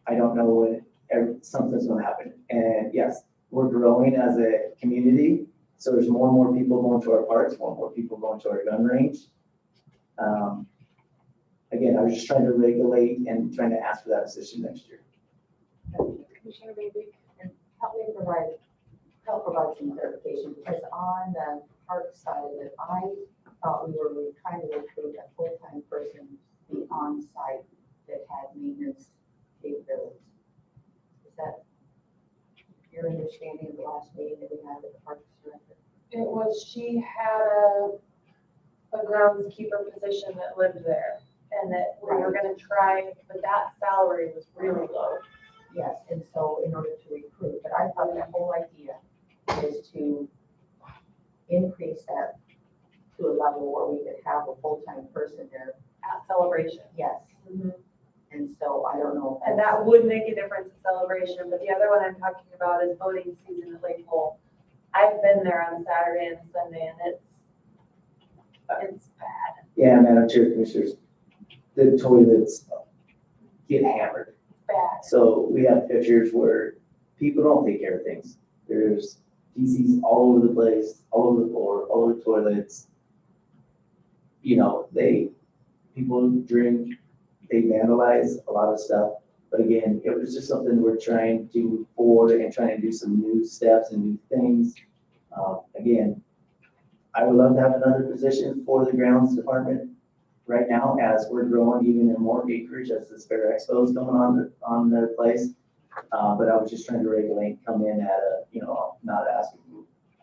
S6: I don't know when something's gonna happen. And yes, we're growing as a community, so there's more and more people going to our parks, more and more people going to our gun range. Again, I was just trying to regulate and trying to ask for that position next year.
S1: Commissioner Baby?
S4: Help provide some clarification, because on the park side of it, I thought we were trying to recruit a full-time person to be on site that had maintenance capabilities. Is that your understanding of the last meeting that we had with the parks director?
S1: It was, she had a groundskeeper position that lived there, and that we were gonna try, but that salary was really low.
S4: Yes, and so in order to recruit, but I thought the whole idea is to increase that to a level where we could have a full-time person there.
S1: At Celebration.
S4: Yes, and so I don't know if
S1: And
S4: that's.
S1: that would make a difference in Celebration, but the other one I'm talking about is boating season at Lake Hole. I've been there on Saturday and Sunday, and it's bad.
S6: Yeah, Madam Chair, Commissioners, the toilets get hammered.
S1: Bad.
S6: So we have pictures where people don't take care of things. There's feces all over the place, all over the floor, all over the toilets. People drink, they vandalize a lot of stuff. But again, it was just something we're trying to move forward and trying to do some new steps and new things. Again, I would love to have another position for the grounds department right now as we're growing even in more acreage as the Fair Expo is going on the place. But I was just trying to regulate, come in at not asking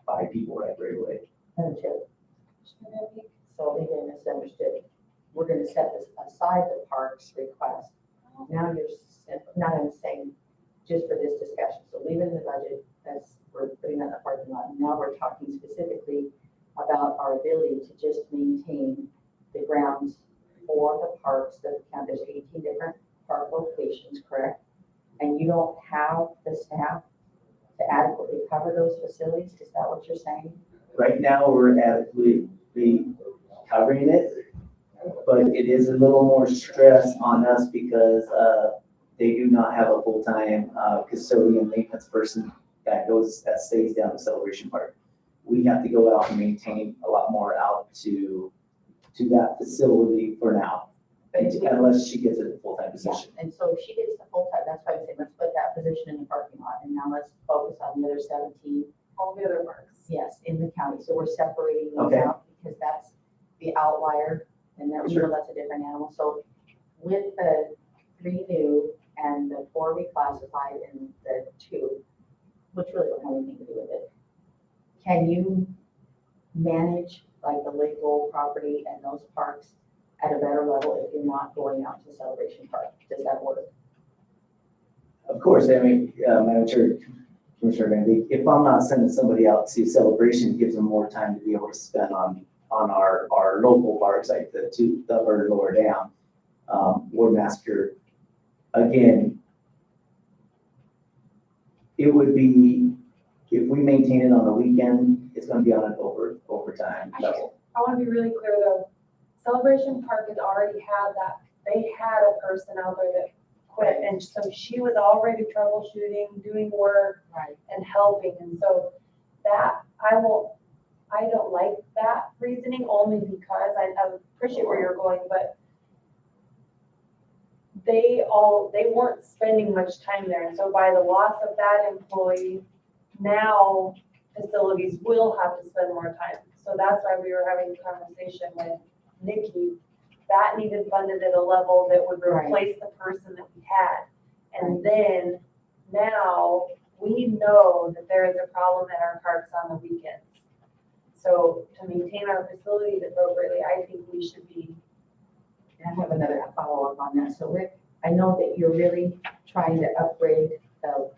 S6: 5 people right away.
S4: Madam Chair. So they didn't misunderstood. We're gonna set this aside the parks request. Now now I'm saying, just for this discussion, so leave it in the budget, that's, we're putting that in the parking lot. Now we're talking specifically about our ability to just maintain the grounds for the parks that count. There's 18 different park locations, correct? And you don't have the staff to adequately cover those facilities, is that what you're saying?
S6: Right now, we're adequately covering it, but it is a little more stress on us because they do not have a full-time custodian maintenance person that stays down the Celebration Park. We have to go out and maintain a lot more out to that facility for now.
S4: But if we-
S6: unless she gets a full-time
S4: Yeah,
S6: position.
S4: and so if she gets the full-time, that's why we say, let's put that position in the parking lot, and now let's focus on the other 17,
S1: all the other parks.
S4: yes, in the county. So we're separating those
S6: Okay.
S4: out, because that's the outlier, and that,
S6: Sure.
S4: that's a different animal. So with the 3 new and the 4 reclassified and the 2, which really don't have anything to do with it, can you manage like the Lake Gold property and those parks at a better level if you're not going out to Celebration Park? Does that work?
S6: Of course, I mean, Madam Chair, Commissioner Van Beek, if I'm not sending somebody out to Celebration, it gives them more time to be able to spend on our local parks, like the upper and lower dam, War Massacre. Again, it would be, if we maintain it on the weekend, it's gonna be on an overtime level.
S1: I want to be really clear though, Celebration Park has already had that, they had a person out there that quit, and so she was already troubleshooting, doing work
S4: Right.
S1: and helping, and so that, I don't like that reasoning only because I appreciate where you're going, but they weren't spending much time there, and so by the loss of that employee, now facilities will have to spend more time. So that's why we were having a conversation with Nikki, that needed funded at a level that would
S4: Right.
S1: replace the person that we had. And then now we know that there is a problem at our parks on the weekends. So to maintain our facilities appropriately, I think we should be,
S4: And I have another follow-up on that. So Rick, I know that you're really trying to upgrade the,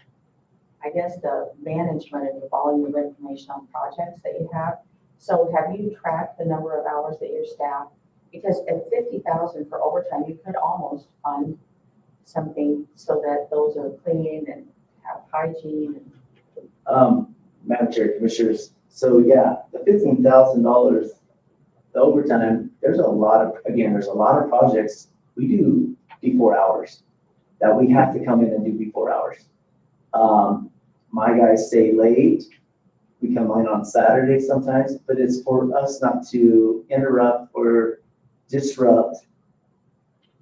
S4: I guess, the management and the volume of information on projects that you have. So have you tracked the number of hours that your staff, because at 50,000 for overtime, you could almost fund something so that those are clean and have hygiene.
S6: Madam Chair, Commissioners, so yeah, the $15,000, the overtime, there's a lot of projects we do before hours that we have to come in and do before hours. My guys stay late. We come in on Saturday sometimes, but it's for us not to interrupt or disrupt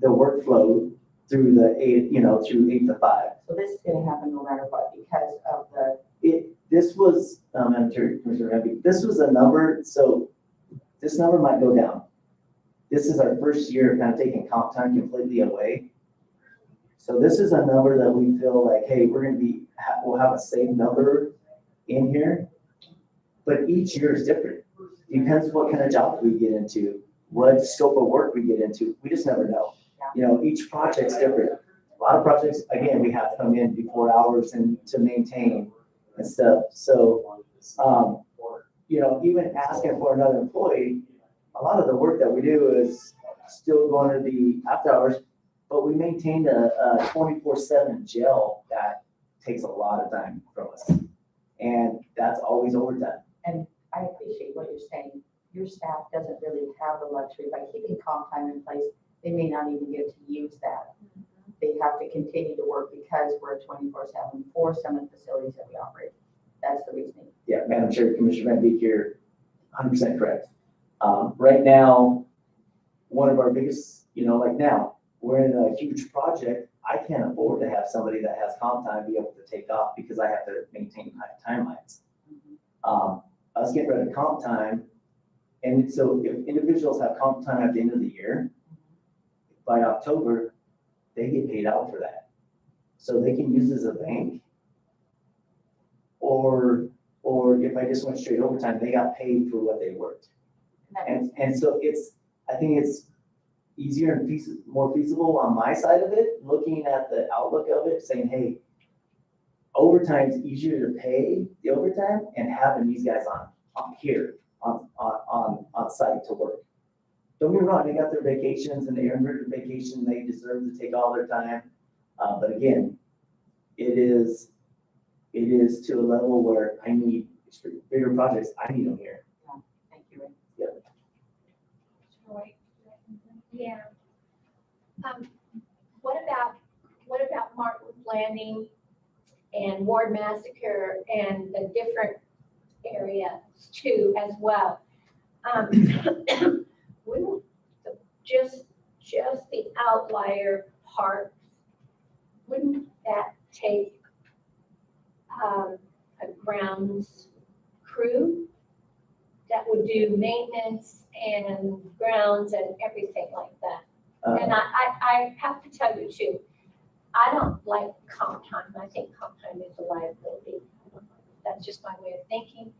S6: the workflow through through 8 to 5.
S4: So this is gonna happen no matter what because of the,
S6: This was, Madam Chair, Commissioner Ramby, this was a number, so this number might go down. This is our first year of kind of taking comp time completely away. So this is a number that we feel like, hey, we'll have a safe number in here. But each year is different. Depends what kind of job we get into, what scope of work we get into. We just never know. Each project's different. A lot of projects, again, we have to come in before hours and to maintain and stuff. So, even asking for another employee, a lot of the work that we do is still going to be after hours, but we maintain a 24/7 jail that takes a lot of time from us. And that's always overtime.
S4: I appreciate what you're saying. Your staff doesn't really have the luxury by keeping comp time in place. They may not even get to use that. They have to continue to work because we're 24/7 for some of the facilities that we operate. That's the reasoning.
S6: Yeah, Madam Chair, Commissioner Van Beek, you're 100% correct. Right now, one of our biggest, like now, we're in a huge project. I can't afford to have somebody that has comp time be able to take off because I have to maintain timelines. Us getting rid of comp time, and so if individuals have comp time at the end of the year, by October, they get paid out for that. So they can use it as a bank. Or if I just went straight overtime, they got paid for what they worked. And so I think it's easier and more feasible on my side of it, looking at the outlook of it, saying, hey, overtime's easier to pay the overtime and having these guys on site to work. Don't get me wrong, they got their vacations and they earned their vacation, they deserve to take all their time. But again, it is to a level where I need bigger projects, I need them here.
S4: Thank you, Rick.
S7: Yeah. What about Martin's Landing and Ward Massacre and the different areas too as well? Wouldn't just the outlier parks, wouldn't that take a grounds crew that would do maintenance and grounds and everything like that? And I have to tell you too, I don't like comp time. I think comp time is a liability. That's just my way of thinking.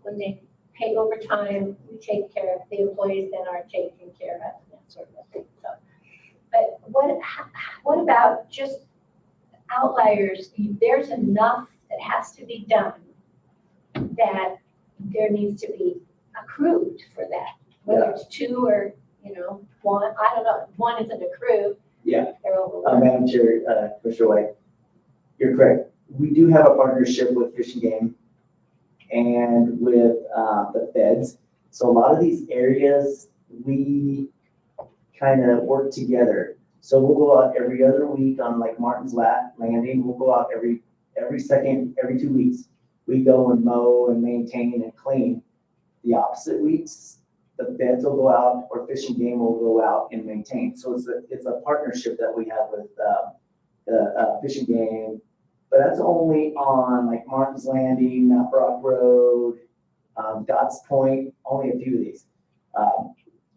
S7: When they pay overtime, we take care of the employees that are taken care of and that sort of thing. So, but what about just outliers? There's enough that has to be done that there needs to be accrued for that. Whether it's two or, one, I don't know, one isn't accrued.
S6: Yeah.
S7: They're overworked.
S6: Madam Chair, Commissioner White, you're correct. We do have a partnership with Fish and Game and with the feds. So a lot of these areas, we kind of work together. So we'll go out every other week on like Martin's Landing. We'll go out every 2 weeks. We go and mow and maintain and clean. The opposite weeks, the feds will go out or Fish and Game will go out and maintain. So it's a partnership that we have with the Fish and Game, but that's only on like Martin's Landing, Mount Brock Road, Dots Point, only a few of these.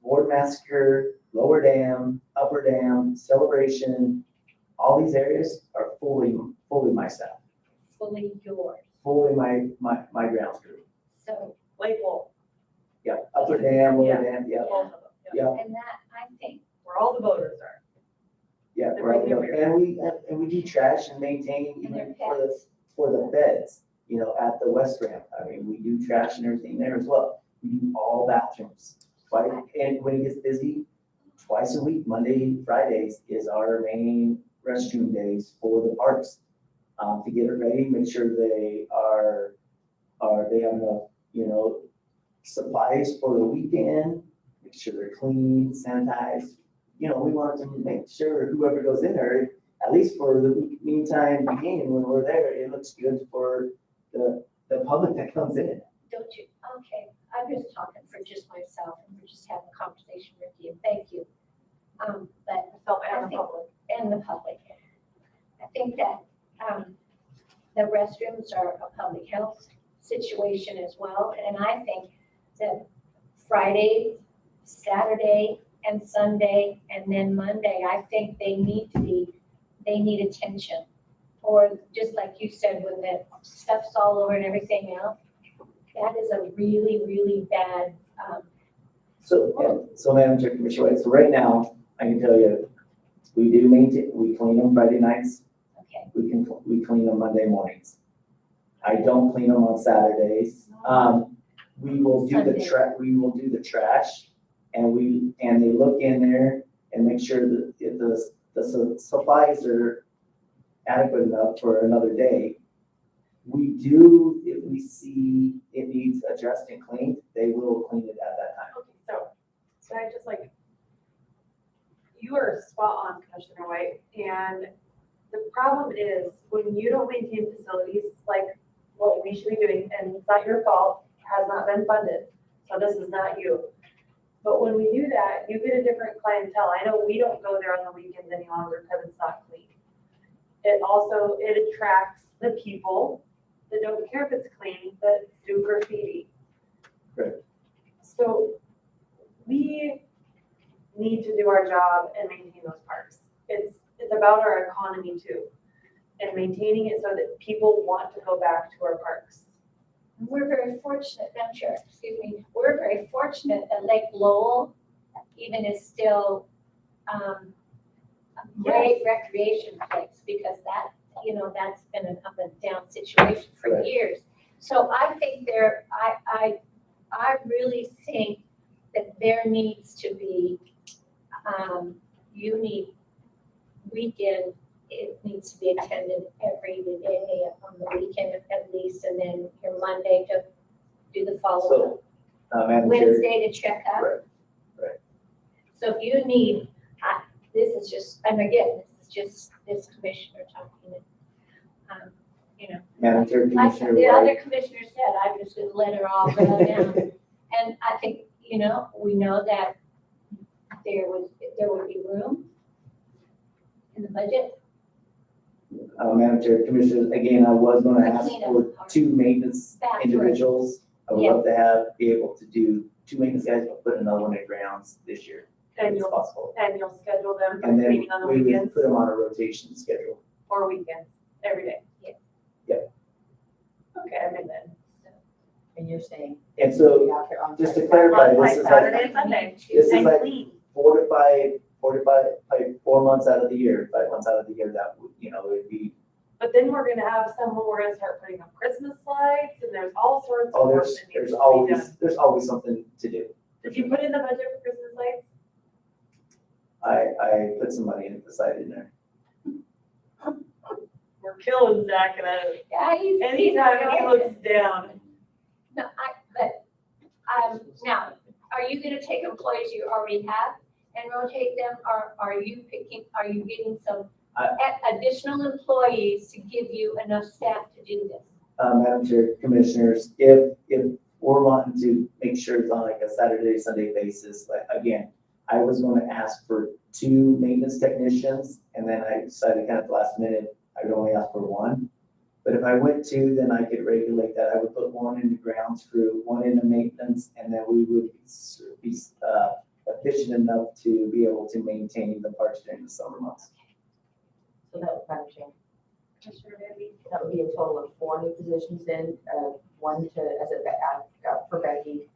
S6: Ward Massacre, Lower Dam, Upper Dam, Celebration, all these areas are fully my staff,
S7: Fully yours.
S6: fully my grounds crew.
S7: So,
S1: Lake Wolf,
S6: Yeah, Upper Dam, Lower
S1: Yeah.
S6: Dam, yeah,
S1: both of them,
S6: yeah,
S7: and that, I think,
S1: where all the voters are.
S6: yeah.
S1: They're
S6: we're all
S1: right there.
S6: good. And we do trash and maintain
S7: and their
S6: even
S7: pets.
S6: for the feds, at the West Ramp. I mean, we do trash and everything there as well. We do all bathrooms, right? And when it gets busy, twice a week, Monday, Fridays is our main restroom days for the parks. To get it ready, make sure they they have enough, supplies for the weekend, make sure they're clean, sanitized. We want to make sure whoever goes in there, at least for the meantime beginning when we're there, it looks good for the public that comes in.
S7: Don't you? Okay, I'm just talking for just myself and we're just having a conversation with you. Thank you. But
S1: So,
S7: I
S1: and the
S7: think-
S1: public.
S7: and the public. I think that the restrooms are a public health situation as well. And I think that Friday, Saturday, and Sunday, and then Monday, I think they need attention. Or just like you said, when the stuff's all over and everything else, that is a really, really bad,
S6: So Madam Chair, Commissioner White, so right now, I can tell you, we clean them Friday nights,
S7: okay.
S6: we clean them Monday mornings. I don't clean them on Saturdays. We will do the trash and they look in there and make sure that the supplies are adequate enough for another day. We do, if we see it needs adjusted and cleaned, they will clean it at that time.
S1: Okay, so I just you are spot on, Commissioner White, and the problem is when you don't maintain facilities like what we should be doing, and it's not your fault, has not been funded, so this is not you. But when we do that, you get a different clientele. I know we don't go there on the weekends any longer because it's not clean. It attracts the people that don't care if it's clean, that do graffiti.
S6: Right.
S1: So we need to do our job and maintain those parks. It's about our economy too, and maintaining it so that people want to go back to our parks.
S7: We're very fortunate, Madam Chair, excuse me, we're very fortunate that Lake Lowell even is still a great recreation place because that's been an up and down situation for
S6: Right.
S7: years. So I think I really think that there needs to be, weekend, it needs to be attended every day on the weekend at least, and then your Monday to do the follow-up.
S6: So, Madam Chair.
S7: Wednesday to check up.
S6: Right.
S7: So if you need, this is just, and again, this is just this commissioner talking.
S6: Madam Chair,
S7: Like
S6: Commissioner
S7: the
S6: White.
S7: other commissioner said, I'm just gonna let her all go down. And I think, we know that there would be room in the budget?
S6: Madam Chair, Commissioners, again, I was gonna ask for two maintenance
S7: Bathroom.
S6: individuals. I would
S7: Yeah.
S6: love to be able to do two maintenance guys, but put another one at grounds this year, if
S1: And
S6: it's
S1: you'll,
S6: possible.
S1: and you'll schedule them for
S6: And then
S1: cleaning on the
S6: we would
S1: weekends
S6: put them on a rotation schedule.
S1: or weekends, every day?
S7: Yeah.
S6: Yeah.
S1: Okay, I mean then.
S4: And you're saying.
S6: And so,
S4: be out there on
S6: just to
S4: site.
S6: clarify,
S1: On
S6: this
S1: like
S6: is
S1: Saturday
S6: like
S1: and Sunday,
S6: This is
S1: and
S6: like
S1: clean.
S6: 4 to 5, like 4 months out of the year, 5 months out of the year, that would, it would be,
S1: But then we're gonna have some, we're gonna start putting up Christmas lights and there's all sorts of
S6: oh,
S1: work
S6: there's,
S1: that needs
S6: there's
S1: to be
S6: always,
S1: done.
S6: there's always something to do.
S1: Did you put in the budget for Christmas lights?
S6: I put some money aside in there.
S1: We're killing Zach and
S7: Yeah,
S1: anytime he looks down.
S7: No, now, are you gonna take employees you already have and rotate them, or are you getting some additional employees to give you enough staff to do this?
S6: Madam Chair, Commissioners, if we're wanting to make sure it's on like a Saturday, Sunday basis, like, again, I was going to ask for 2 maintenance technicians, and then I decided kind of last minute, I would only ask for 1. But if I went 2, then I could regulate that. I would put 1 in the grounds crew, 1 in the maintenance, and then we would be efficient enough to be able to maintain the parks during the summer months.
S4: So that would kind of change. That would be a total of 4 new positions then, 1 for Becky,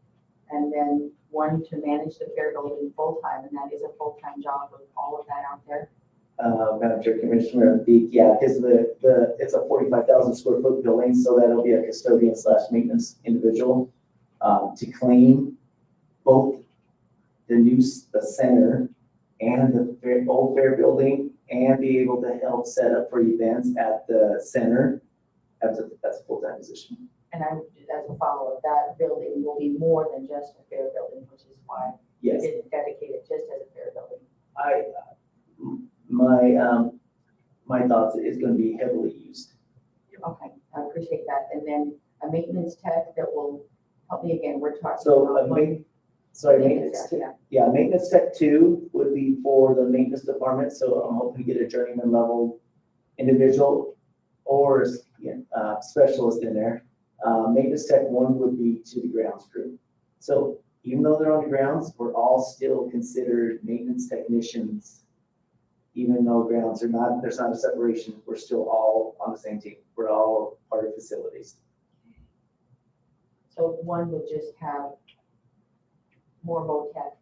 S4: and then 1 to manage the fair building full-time, and that is a full-time job with all of that out there.
S6: Madam Chair, Commissioner Beek, yeah, because it's a 45,000 square foot building, so that'll be a custodian / maintenance individual to clean both the center and the old fair building, and be able to help set up for events at the center. That's a full-time position.
S4: And as a follow-up, that building will be more than just a fair building, which is why we
S6: Yes,
S4: didn't dedicate it just as a fair building.
S6: my thoughts is going to be heavily used.
S4: Okay, I appreciate that. And then a maintenance tech that will help me again, we're talking.
S6: So
S4: about
S6: maintenance
S4: tech,
S6: tech,
S4: yeah.
S6: yeah, maintenance tech 2 would be for the maintenance department, so I'm hoping to get a journeyman level individual or specialist in there. Maintenance tech 1 would be to the grounds crew. So even though they're on the grounds, we're all still considered maintenance technicians. Even though grounds are not, there's not a separation, we're still all on the same team. We're all part of facilities.
S4: So 1 would just have more VOTEC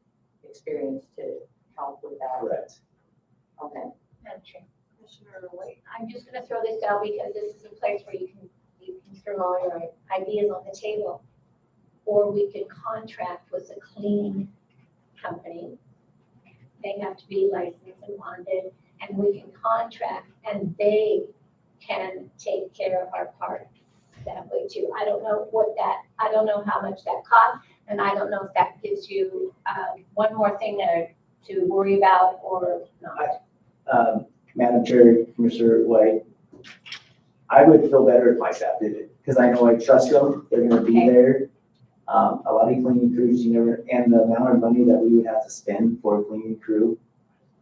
S4: experience to help with that.
S6: Correct.
S4: Okay.
S7: Madam Chair. Commissioner White, I'm just gonna throw this out because this is a place where you can throw all your ideas on the table. Or we could contract with a cleaning company. They have to be licensed and bonded, and we can contract, and they can take care of our parks that way too. I don't know how much that costs, and I don't know if that gives you one more thing to worry about or not.
S6: Madam Chair, Commissioner White, I would feel better if my staff did it, because I know I trust them, they're gonna be
S7: Okay.
S6: there. A lot of cleaning crews, and the amount of money that we would have to spend for a cleaning crew,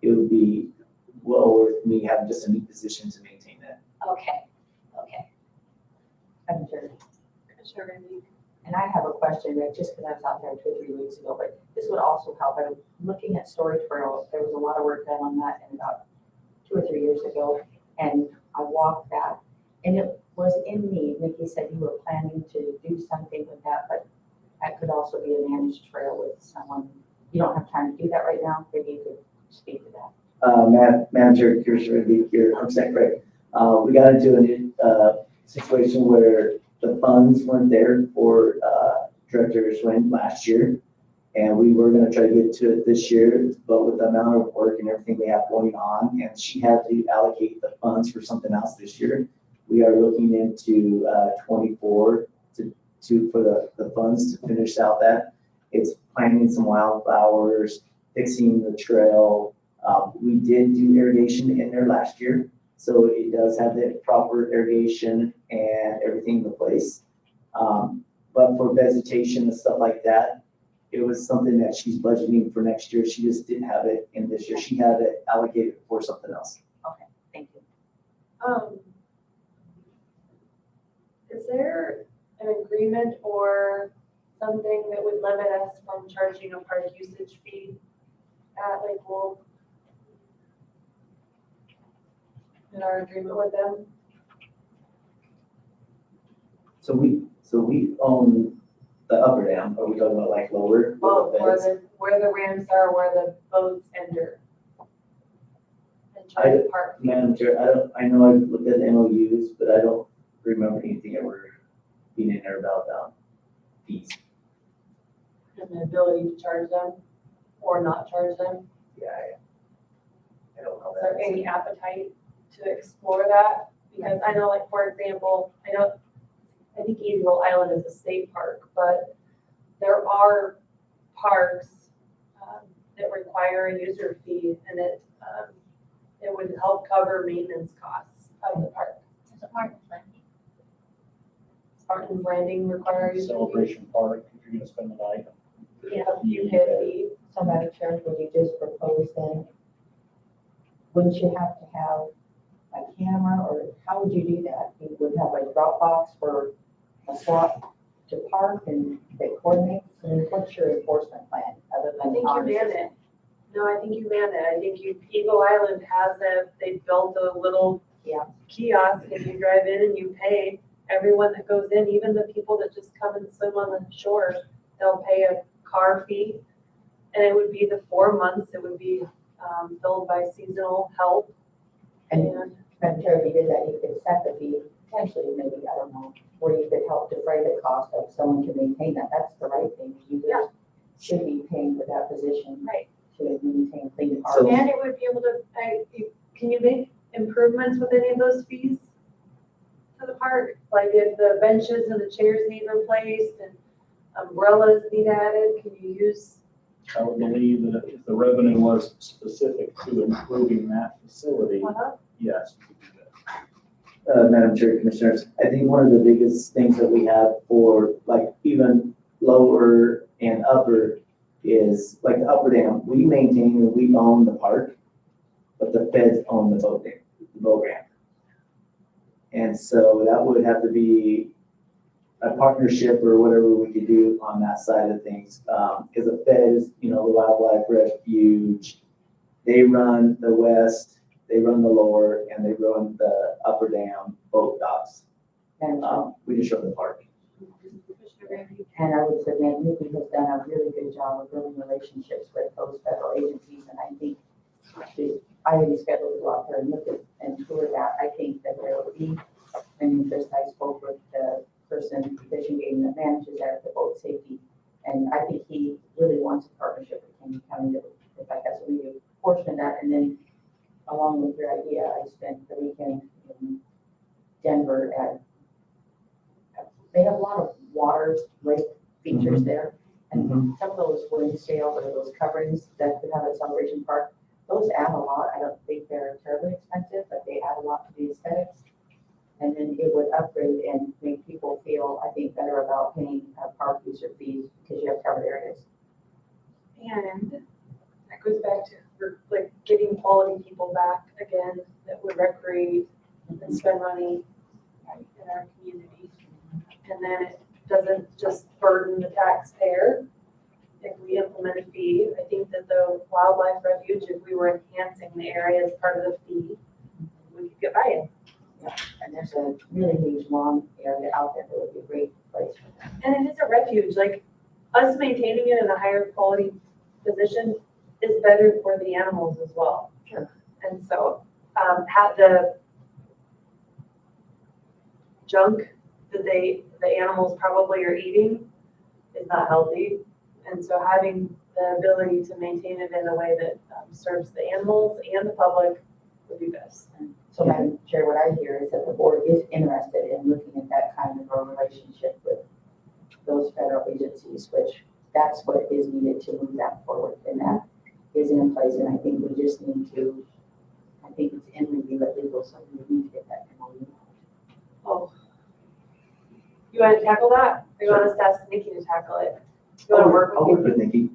S6: it would be well worth me having just a new position to maintain that.
S7: Okay.
S4: I'm sure.
S1: Commissioner Randy.
S4: And I have a question, Rick, just because I was out there 2 or 3 weeks ago, but this would also help. I'm looking at storage trails. There was a lot of work done on that in about 2 or 3 years ago, and I walked that, and it was in need. Nikki said you were planning to do something with that, but that could also be a managed trail with someone. You don't have time to do that right now. Maybe you could speak to that.
S6: Madam Chair, Commissioner Beek, you're 100% correct. We got into a situation where the funds weren't there for Director Swin last year, and we were going to try to get to it this year, but with the amount of work and everything we have going on, and she had to allocate the funds for something else this year, we are looking into 24 for the funds to finish out that. It's planting some wildflowers, fixing the trail. We did do irrigation in there last year, so it does have the proper irrigation and everything in place. But for vegetation and stuff like that, it was something that she's budgeting for next year. She just didn't have it in this year. She had it allocated for something else.
S4: Thank you.
S1: Is there an agreement or something that would limit us from charging a park usage fee at Lake Wolf? In our agreement with them?
S6: So we own the upper dam. Are we talking about like lower? with
S1: Well,
S6: the fence?
S1: where the ramps are, where the boats enter. And charge the park fee.
S6: Madam Chair, I know I've looked at the MOUs, but I don't remember anything ever being in there about fees.
S1: And the ability to charge them or not charge them.
S6: Yeah, I don't know
S1: Is there
S6: that.
S1: any appetite to explore that? Because I know, like, for example, I think Eagle Island is a state park, but there are parks that require a user fee, and it would help cover maintenance costs of the park.
S7: There's a Martin's Landing.
S1: Spartan's Landing require a user fee.
S3: Celebration Park, if you're gonna spend the night.
S1: Yeah, you pay a fee.
S4: So Madam Chair, would you just propose then, wouldn't you have to have a camera, or how would you do that? You would have a drop box for a slot to park and they coordinate? I mean, what's your enforcement plan other
S1: I
S4: than?
S1: think you
S4: ours?
S1: man it. No, I think you man it. I think Eagle Island has they built a little
S4: Yeah.
S1: kiosk and you drive in and you pay everyone that goes in, even the people that just come and swim on the shore, they'll pay a car fee. And it would be the 4 months, it would be filled by seasonal help.
S4: And Madam Chair, if you did that, you could set the fee, potentially, maybe, I don't know, where you could help defray the cost of someone to maintain that. That's the right thing. You
S1: Yeah.
S4: should be paying for that position.
S1: Right.
S4: To maintain clean parks.
S6: So-
S1: And it would be able to, can you make improvements with any of those fees to the park? Like if the benches and the chairs need replaced and umbrellas need added, can you use?
S3: I would believe that if the revenue was specific to improving that facility, yes. we could do that.
S6: Madam Chair, Commissioners, I think one of the biggest things that we have for like even lower and upper is like the upper dam, we maintain and we own the park, but the feds own the boat ramp. And so that would have to be a partnership or whatever we could do on that side of things. Because the feds, the wildlife refuge, they run the west, they run the lower, and they run the upper dam boat docks.
S4: And
S6: We just run the park.
S4: And I would submit Nikki has done a really good job of building relationships with those federal agencies, and I think I already scheduled to go out there and look at and tour that. I think that there will be an interest. I spoke with the person, fishing game that manages that, the boat safety, and I think he really wants a partnership with Canyon County to, if I guess, we do a portion of that, and then along with your idea, I spent the weekend in Denver they have a lot of waters, lake features there. And some of those wind sail or those coverings that we have at Celebration Park, those add a lot. I don't think they're terribly expensive, but they add a lot to the aesthetics. And then it would upgrade and make people feel, I think, better about paying park user fees because you have covered areas.
S1: And that goes back to like getting quality people back again that would recreate and spend money in our community. And then it doesn't just burden the taxpayer. If we implement a fee, I think that the wildlife refuge, if we were enhancing the area as part of the fee, we could get buy-in.
S4: Yeah. And there's a really huge long area out there that would be a great place for that.
S1: And it is a refuge, like us maintaining it in a higher quality position is better for the animals as well.
S4: Sure.
S1: And so, have the junk that the animals probably are eating is not healthy. And so having the ability to maintain it in a way that serves the animals and the public would be best.
S4: So Madam Chair, what I hear is that the board is interested in looking at that kind of a relationship with those federal agencies, which that's what is needed to move that forward. And that is in place. And I think we just need to, I think it's in review at legal, so we need to get that MOU.
S1: Oh. You want to tackle that? Or you want us to ask Nikki to tackle it? You wanna work
S6: I'll
S1: with
S6: work with Nikki.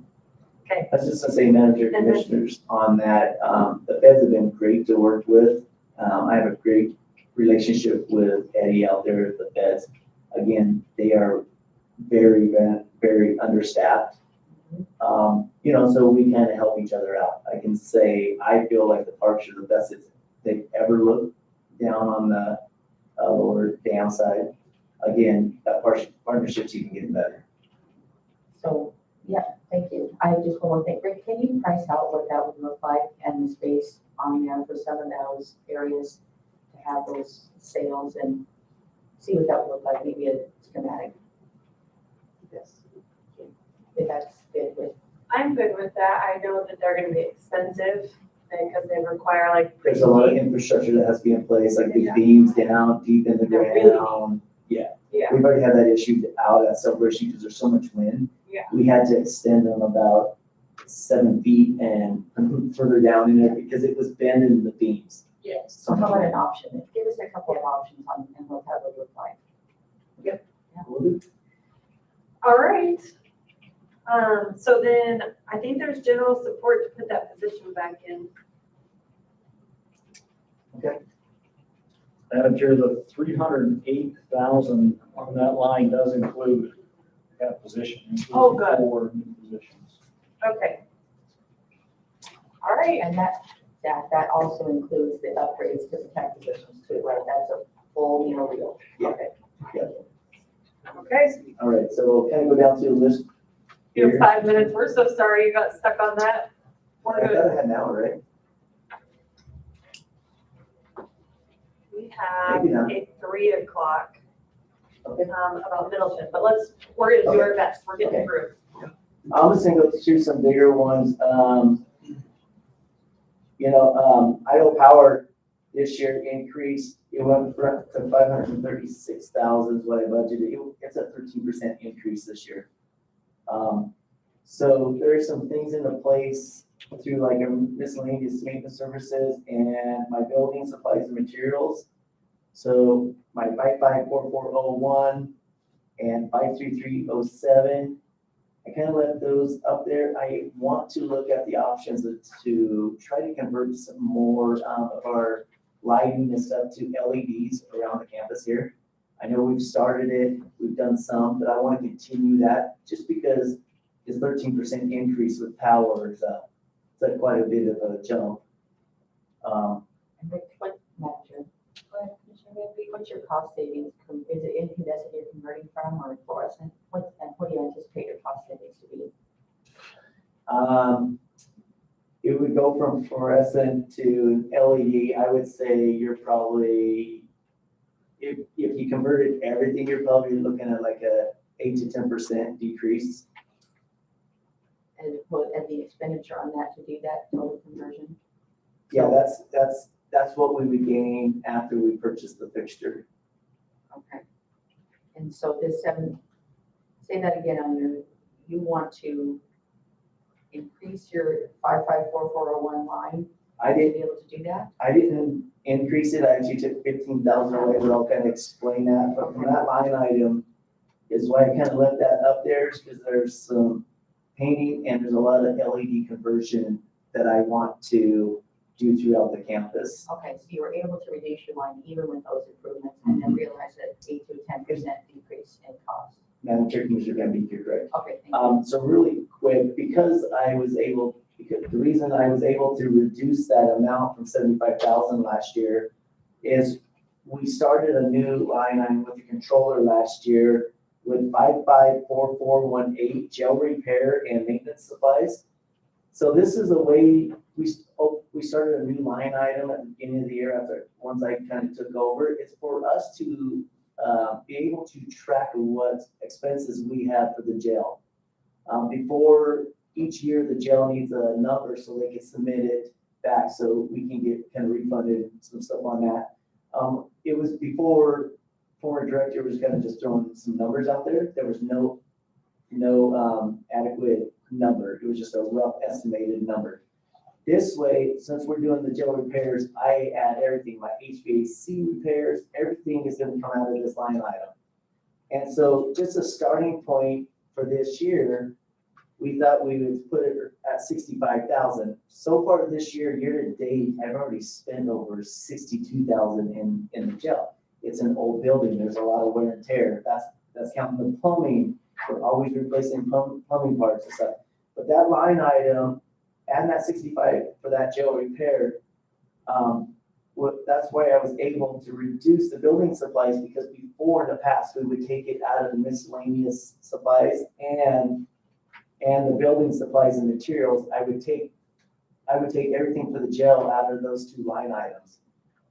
S1: Okay.
S6: I was just gonna say, manager commissioners on that, the feds have been great to work with. I have a great relationship with Eddie out there at the feds. Again, they are very, very understaffed. You know, so we kind of help each other out. I can say, I feel like the parks are the best they've ever looked down on the lower dam side. Again, that partnership's even getting better.
S4: So, yeah, thank you. I just want to thank Rick, can you price out what that would look like and the space on there for some of those areas to have those sales and see what that would look like, maybe a schematic?
S6: Yes.
S4: If that's good with,
S1: I'm good with that. I know that they're gonna be expensive because they require like.
S6: There's a lot of infrastructure that has to be in place, like big
S1: Yeah.
S6: beams down, deep in the
S1: They're really
S6: ground. Yeah.
S1: Yeah.
S6: We've already had that issue out at Celebration because there's so much wind.
S1: Yeah.
S6: We had to extend them about 7 feet and further down in there because it was bending the beams.
S1: Yes.
S4: so how about an option? Give us a couple of options on and what that would look like.
S1: All right. So then I think there's general support to put that position back in.
S3: Manager, the 308,000 on that line does include that position. includes
S1: Oh, good.
S3: 4 new positions.
S1: Okay. All right.
S4: And that also includes the upgrades to the tech positions too, right? That's a full meal deal.
S6: Yeah.
S4: Okay.
S1: Okay.
S6: All right, so we'll kind of go down to the list.
S1: You have
S6: here.
S1: 5 minutes. We're so sorry you got stuck on that. We're
S6: I
S1: good.
S6: thought I had an hour, right?
S1: We have
S6: Maybe not.
S1: a 3 o'clock,
S6: Okay.
S1: about Middleton, but we're gonna do our best. We're getting
S6: Okay.
S1: through.
S6: I'm just gonna go through some bigger ones. Idaho Power this year increased, it went to 536,000 is what I budgeted. It's a 13% increase this year. So there are some things into place through like a miscellaneous maintenance services and my building supplies and materials. So my 554401 and 53307, I kind of left those up there. I want to look at the options to try to convert some more of our lighting and stuff to LEDs around the campus here. I know we've started it, we've done some, but I want to continue that just because this 13% increase with power is quite a bit of a jump.
S4: And Rick, what, manager? Go ahead, Commissioner Maybe, what's your cost savings? Is it incandescent you're converting from or fluorescent? What do you anticipate your cost savings to be?
S6: It would go from fluorescent to LED. I would say you're probably, if you converted everything, you're probably looking at like a 8 to 10% decrease.
S4: And the expenditure on that to do that total conversion?
S6: Yeah, that's what we would gain after we purchase the fixture.
S4: Okay. And so this say that again on you want to increase your 554401 line?
S6: I
S4: To
S6: didn't
S4: be able to do that?
S6: I didn't increase it, I actually took 15,000 away, but I'll kind of explain that. But from that line item is why I kind of left that up there, is because there's some painting and there's a lot of LED conversion that I want to do throughout the campus.
S4: Okay, so you were able to reduce your line even with those improvements and then realize that 8 to 10% decrease in cost.
S6: Manager, Commissioner Van Beek, you're correct.
S4: Okay, thank you.
S6: So really quick, because the reason I was able to reduce that amount from 75,000 last year is we started a new line item with the controller last year with 554418 gel repair and maintenance supplies. So this is a way we started a new line item at the beginning of the year once I kind of took over. It's for us to be able to track what expenses we have for the jail. Before each year, the jail needs a number so they can submit it back so we can get kind of refunded some stuff on that. It was before former director was kind of just throwing some numbers out there. There was no adequate number. It was just a rough estimated number. This way, since we're doing the jail repairs, I add everything, my HVAC repairs, everything is going to come out of this line item. And so just a starting point for this year, we thought we would put it at 65,000. So far this year, year to date, I've already spent over 62,000 in the jail. It's an old building. There's a lot of wear and tear. That's counting the plumbing. We're always replacing plumbing parts and stuff. But that line item and that 65 for that jail repair, that's why I was able to reduce the building supplies, because before in the past, we would take it out of the miscellaneous supplies and the building supplies and materials. I would take everything for the jail out of those two line items.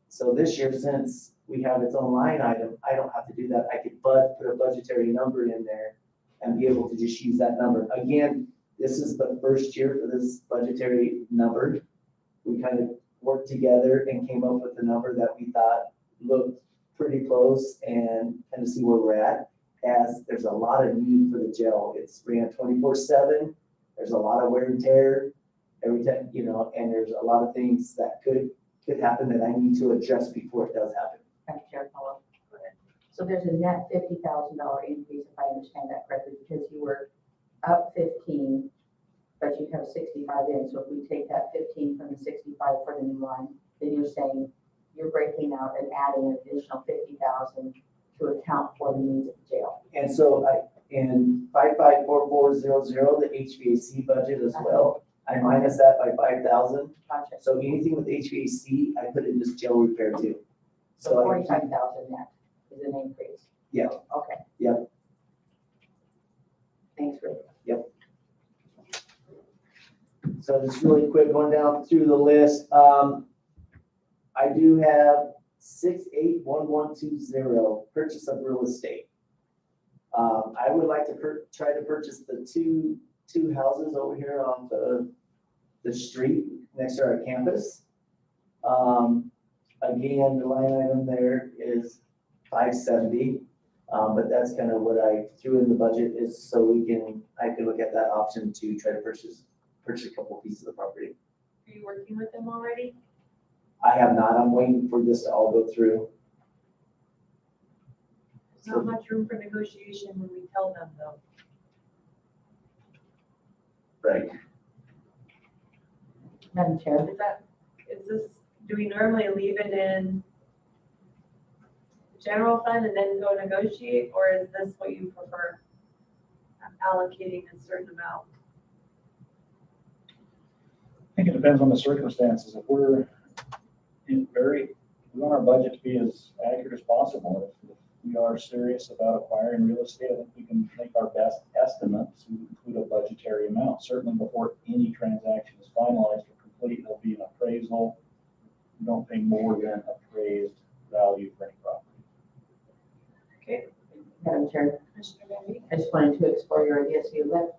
S6: So this year, since we have its own line item, I don't have to do that. I could put a budgetary number in there and be able to just use that number. Again, this is the first year for this budgetary number. We kind of worked together and came up with a number that we thought looked pretty close, and kind of see where we're at, as there's a lot of need for the jail. It's ran 24/7. There's a lot of wear and tear every time, and there's a lot of things that could happen that I need to address before it does happen.
S4: Madam Chair, follow. So there's a net $50,000 increase, if I understand that correctly, because you were up 15, but you have 65 in. So if we take that 15 from the 65 for the new line, then you're saying you're breaking out and adding an additional 50,000 to account for the needs of the jail.
S6: And so in 554400, the HVAC budget as well, I minus that by 5,000.
S4: Gotcha.
S6: So anything with HVAC, I put in this jail repair too.
S4: So
S6: I-
S4: 45,000 net is an increase.
S6: Yeah.
S4: Okay.
S6: Yep.
S4: Thanks, Rick.
S6: So just really quick, going down through the list, I do have 681120, purchase of real estate. I would like to try to purchase the two houses over here on the street next to our campus. Again, the line item there is 570, but that's kind of what I threw in the budget, is so I can look at that option to try to purchase a couple pieces of property.
S1: Are you working with them already?
S6: I have not. I'm waiting for this to all go through.
S1: There's not much room for negotiation when we tell them though.
S6: Right.
S4: Madam Chair.
S1: Do we normally leave it in general fund and then go negotiate, or is this what you prefer? Allocating a certain amount?
S3: I think it depends on the circumstances. If we want our budget to be as accurate as possible. If we are serious about acquiring real estate, I think we can make our best estimates and include a budgetary amount. Certainly before any transaction is finalized or complete, there'll be an appraisal. You don't pay more than appraised value for any property.
S1: Okay.
S4: Madam Chair,
S1: Commissioner Bambi?
S4: I just wanted to explore your idea. So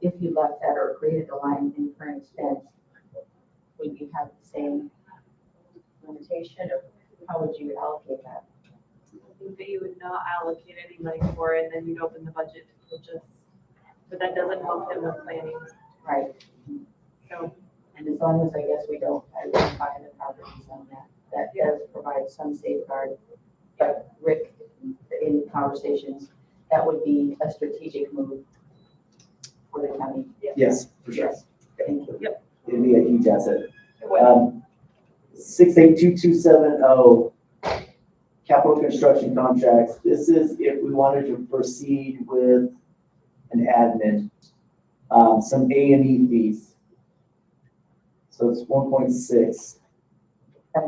S4: if you left that or created a line in current expense, would you have the same limitation, or how would you allocate that?
S1: I think that you would not allocate any money for it, and then you'd open the budget to but that doesn't help them with planning.
S4: Right.
S1: So,
S4: And as long as, I guess, we don't identify the properties on that does provide some safeguard. But Rick, in conversations, that would be a strategic move for the county.
S6: Yes, for sure.
S4: Yes. Thank you.
S6: It'd be a huge asset.
S1: it would.
S6: 682270, capital construction contracts. This is if we wanted to proceed with an admin, some A&E fees. So it's 1.6.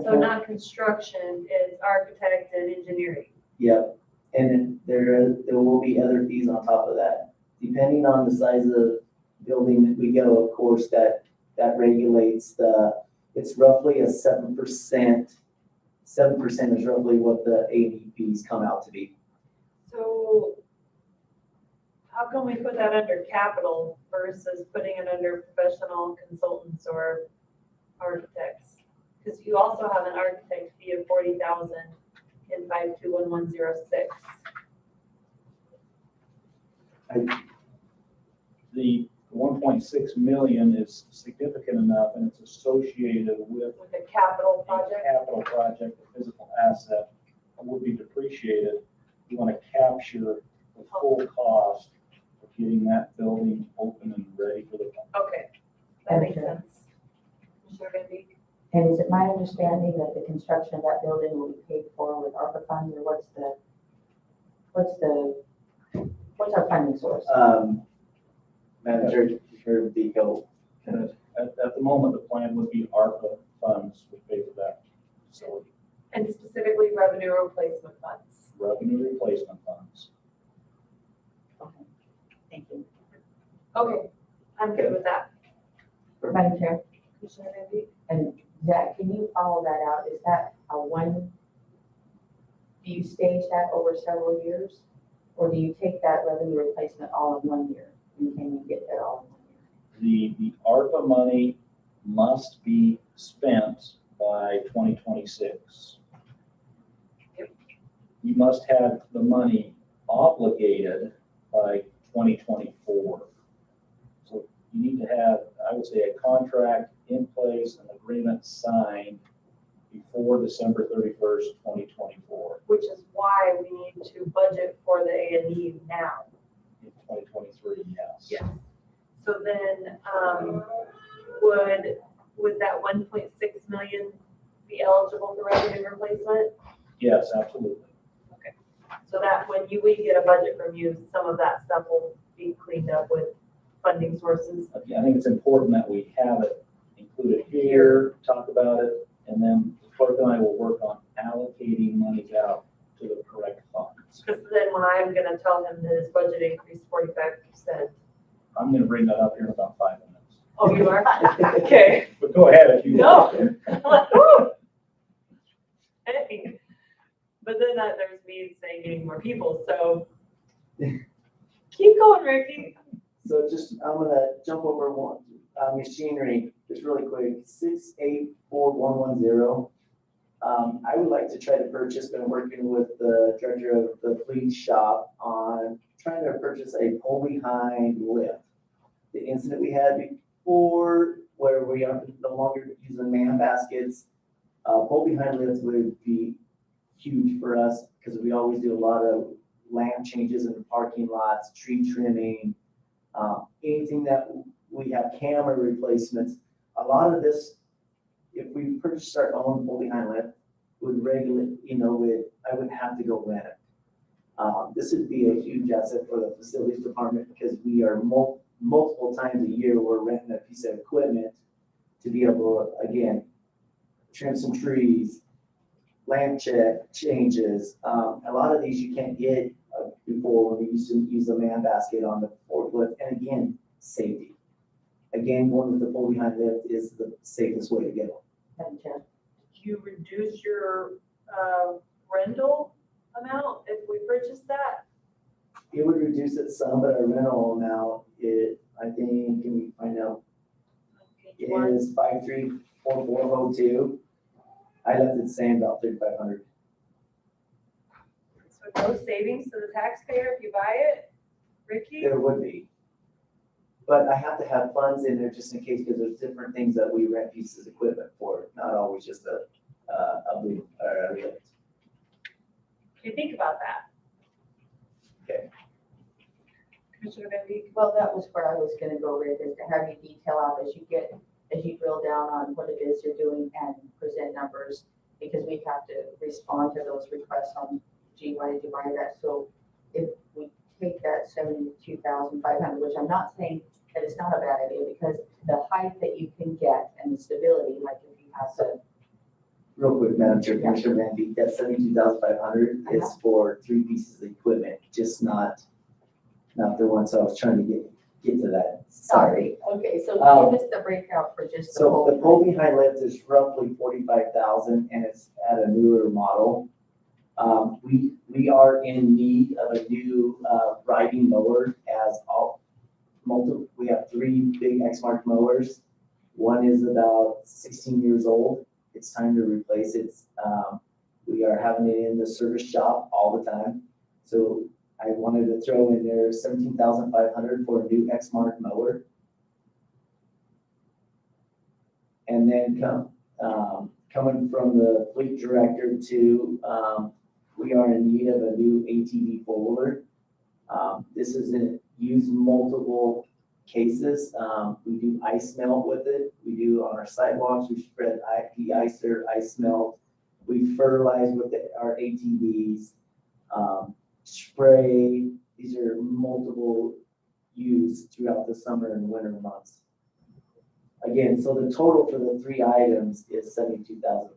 S1: So not construction, is architect and engineering.
S6: Yep. And there will be other fees on top of that. Depending on the size of the building that we go, of course, that regulates it's roughly a 7%. 7% is roughly what the A&E fees come out to be.
S1: So how can we put that under capital versus putting it under professional consultants or architects? Because you also have an architect fee of 40,000 in 521106.
S3: The 1.6 million is significant enough, and it's associated with
S1: With a capital
S3: a
S1: project.
S3: capital project, a physical asset that will be depreciated. You want to capture the full cost for getting that building open and ready for the.
S1: Okay, that makes sense. Commissioner Van Beek?
S4: And is it my understanding that the construction of that building will be paid for with ARPA funds, or what's our funding source?
S6: Manager, Commissioner Vico,
S3: And at the moment, the plan would be ARPA funds would pay for that facility,
S1: And specifically revenue replacement funds.
S3: revenue replacement funds.
S4: Okay, thank you.
S1: Okay, I'm good with that.
S4: Madam Chair,
S1: Commissioner Van Beek?
S4: and Zach, can you follow that out? Is that do you stage that over several years? Or do you take that revenue replacement all in 1 year? And can you get that all in 1 year?
S3: The ARPA money must be spent by 2026.
S1: Yep.
S3: You must have the money obligated by 2024. So you need to have, I would say, a contract in place, an agreement signed before December 31st, 2024.
S1: Which is why we need to budget for the A&E now.
S3: In 2023, yes.
S1: Yes. So then, would that 1.6 million be eligible for revenue replacement?
S3: Yes, absolutely.
S1: So that when we get a budget from you, some of that stuff will be cleaned up with funding sources.
S3: I think it's important that we have it included here, talk about it, and then the clerk and I will work on allocating monies out to the correct funds.
S1: Because then when I'm gonna tell him that his budget increased 45%.
S3: I'm gonna bring that up here in about 5 minutes.
S1: Oh, you are? Okay.
S3: But go ahead if you.
S1: No. I'm like, woo! Hey. But then there's me saying getting more people, so keep going, Ricky.
S6: So just, I'm gonna jump over one, machinery, just really quick, 684110. I would like to try to purchase, been working with the director of the fleet shop on trying to purchase a pull-behind lift. The incident we had before, where we are no longer using man baskets, pull-behind lifts would be huge for us, because we always do a lot of lamp changes in the parking lots, tree trimming, anything that we have camera replacements. A lot of this, if we purchased our own pull-behind lift, would regulate, I would have to go rent it. This would be a huge asset for the facilities department, because we are multiple times a year, we're renting a piece of equipment to be able to, again, trim some trees, lamp changes. A lot of these you can't get before, when we used to use a man basket on the forklift. And again, safety. Again, going with the pull behind lift is the safest way to go.
S4: Madam Chair.
S1: Do you reduce your rental amount if we purchase that?
S6: It would reduce it some, but our rental amount, I think, can we find out? It is 534402. I left it saying about 3,500.
S1: So no savings to the taxpayer if you buy it, Ricky?
S6: There would be. But I have to have funds in there just in case, because there's different things that we rent pieces of equipment for, not always just a lift.
S1: You think about that.
S6: Okay.
S1: Commissioner Van Beek?
S4: Well, that was where I was gonna go, Rick, is to have you detail out as you drill down on what it is you're doing and present numbers, because we have to respond to those requests on, gee, why did you buy that? So if we take that 72,500, which I'm not saying that it's not a bad idea, because the height that you can get and the stability, like if you have to.
S6: Real quick, Madam Chair, Commissioner Van Beek, that 72,500 is for 3 pieces of equipment, just not the one. So I was trying to get to that. Sorry.
S4: Okay, so give us the breakout for just the
S6: So
S4: whole.
S6: the pull behind lift is roughly 45,000, and it's at a newer model. We are in need of a new riding mower, as we have 3 big Exmark mowers. One is about 16 years old. It's time to replace it. We are having it in the service shop all the time. So I wanted to throw in there 17,500 for a new Exmark mower. And then coming from the fleet director to, we are in need of a new ATV four-wheeler. This is use multiple cases. We do ice melt with it. We do on our sidewalks, we spread de-icer, ice melt. We fertilize with our ATVs, spray. These are multiple use throughout the summer and winter months. Again, so the total for the 3 items is $72,500.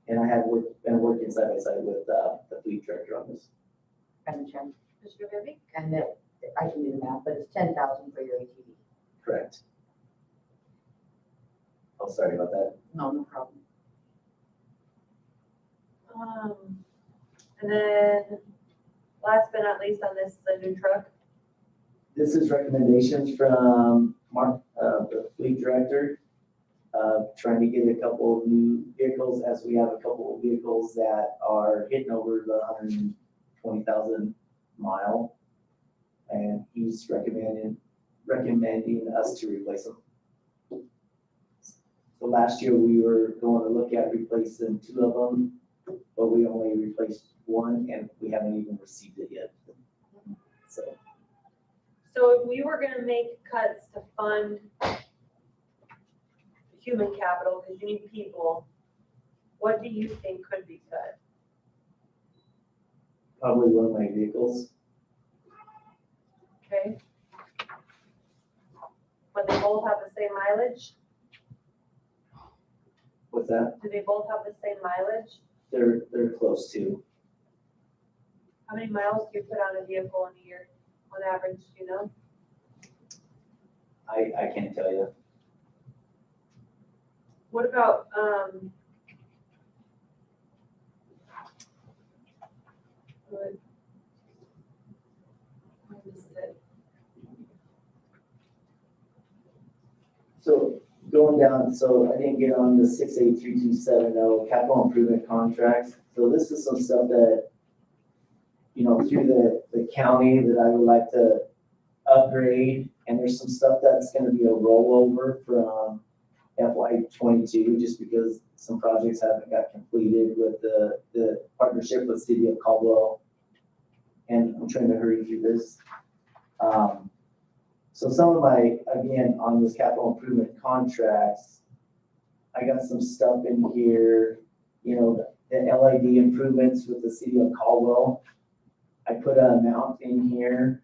S6: And I have been working side by side with the fleet director on this.
S4: Madam Chair,
S1: Commissioner Bibby?
S4: and that, I can do the math, but it's 10,000 for your ATV.
S6: Correct. Oh, sorry about that.
S4: No, no problem.
S1: And then, last but not least on this, the new truck.
S6: This is recommendations from Mark, the fleet director, trying to get a couple of new vehicles, as we have a couple of vehicles that are hitting over the 120,000 mile. And he's recommending us to replace them. So last year we were going to look at replacing 2 of them, but we only replaced 1 and we haven't even received it yet.
S1: So if we were gonna make cuts to fund human capital, because you need people, what do you think could be cut?
S6: Probably 1 of my vehicles.
S1: Okay? But they both have the same mileage?
S6: What's that?
S1: Do they both have the same mileage?
S6: They're close to.
S1: How many miles do you put on a vehicle in a year, on average, do you know?
S6: I can't tell you.
S1: What about, what- what is it?
S6: So going down, so I didn't get on the 683270 capital improvement contracts. So this is some stuff that, you know, through the county that I would like to upgrade. And there's some stuff that's gonna be a rollover from FY22, just because some projects haven't got completed with the partnership with City of Caldwell. And I'm trying to hurry through this. So some of my, again, on this capital improvement contracts, I got some stuff in here, you know, the LID improvements with the City of Caldwell. I put an amount in here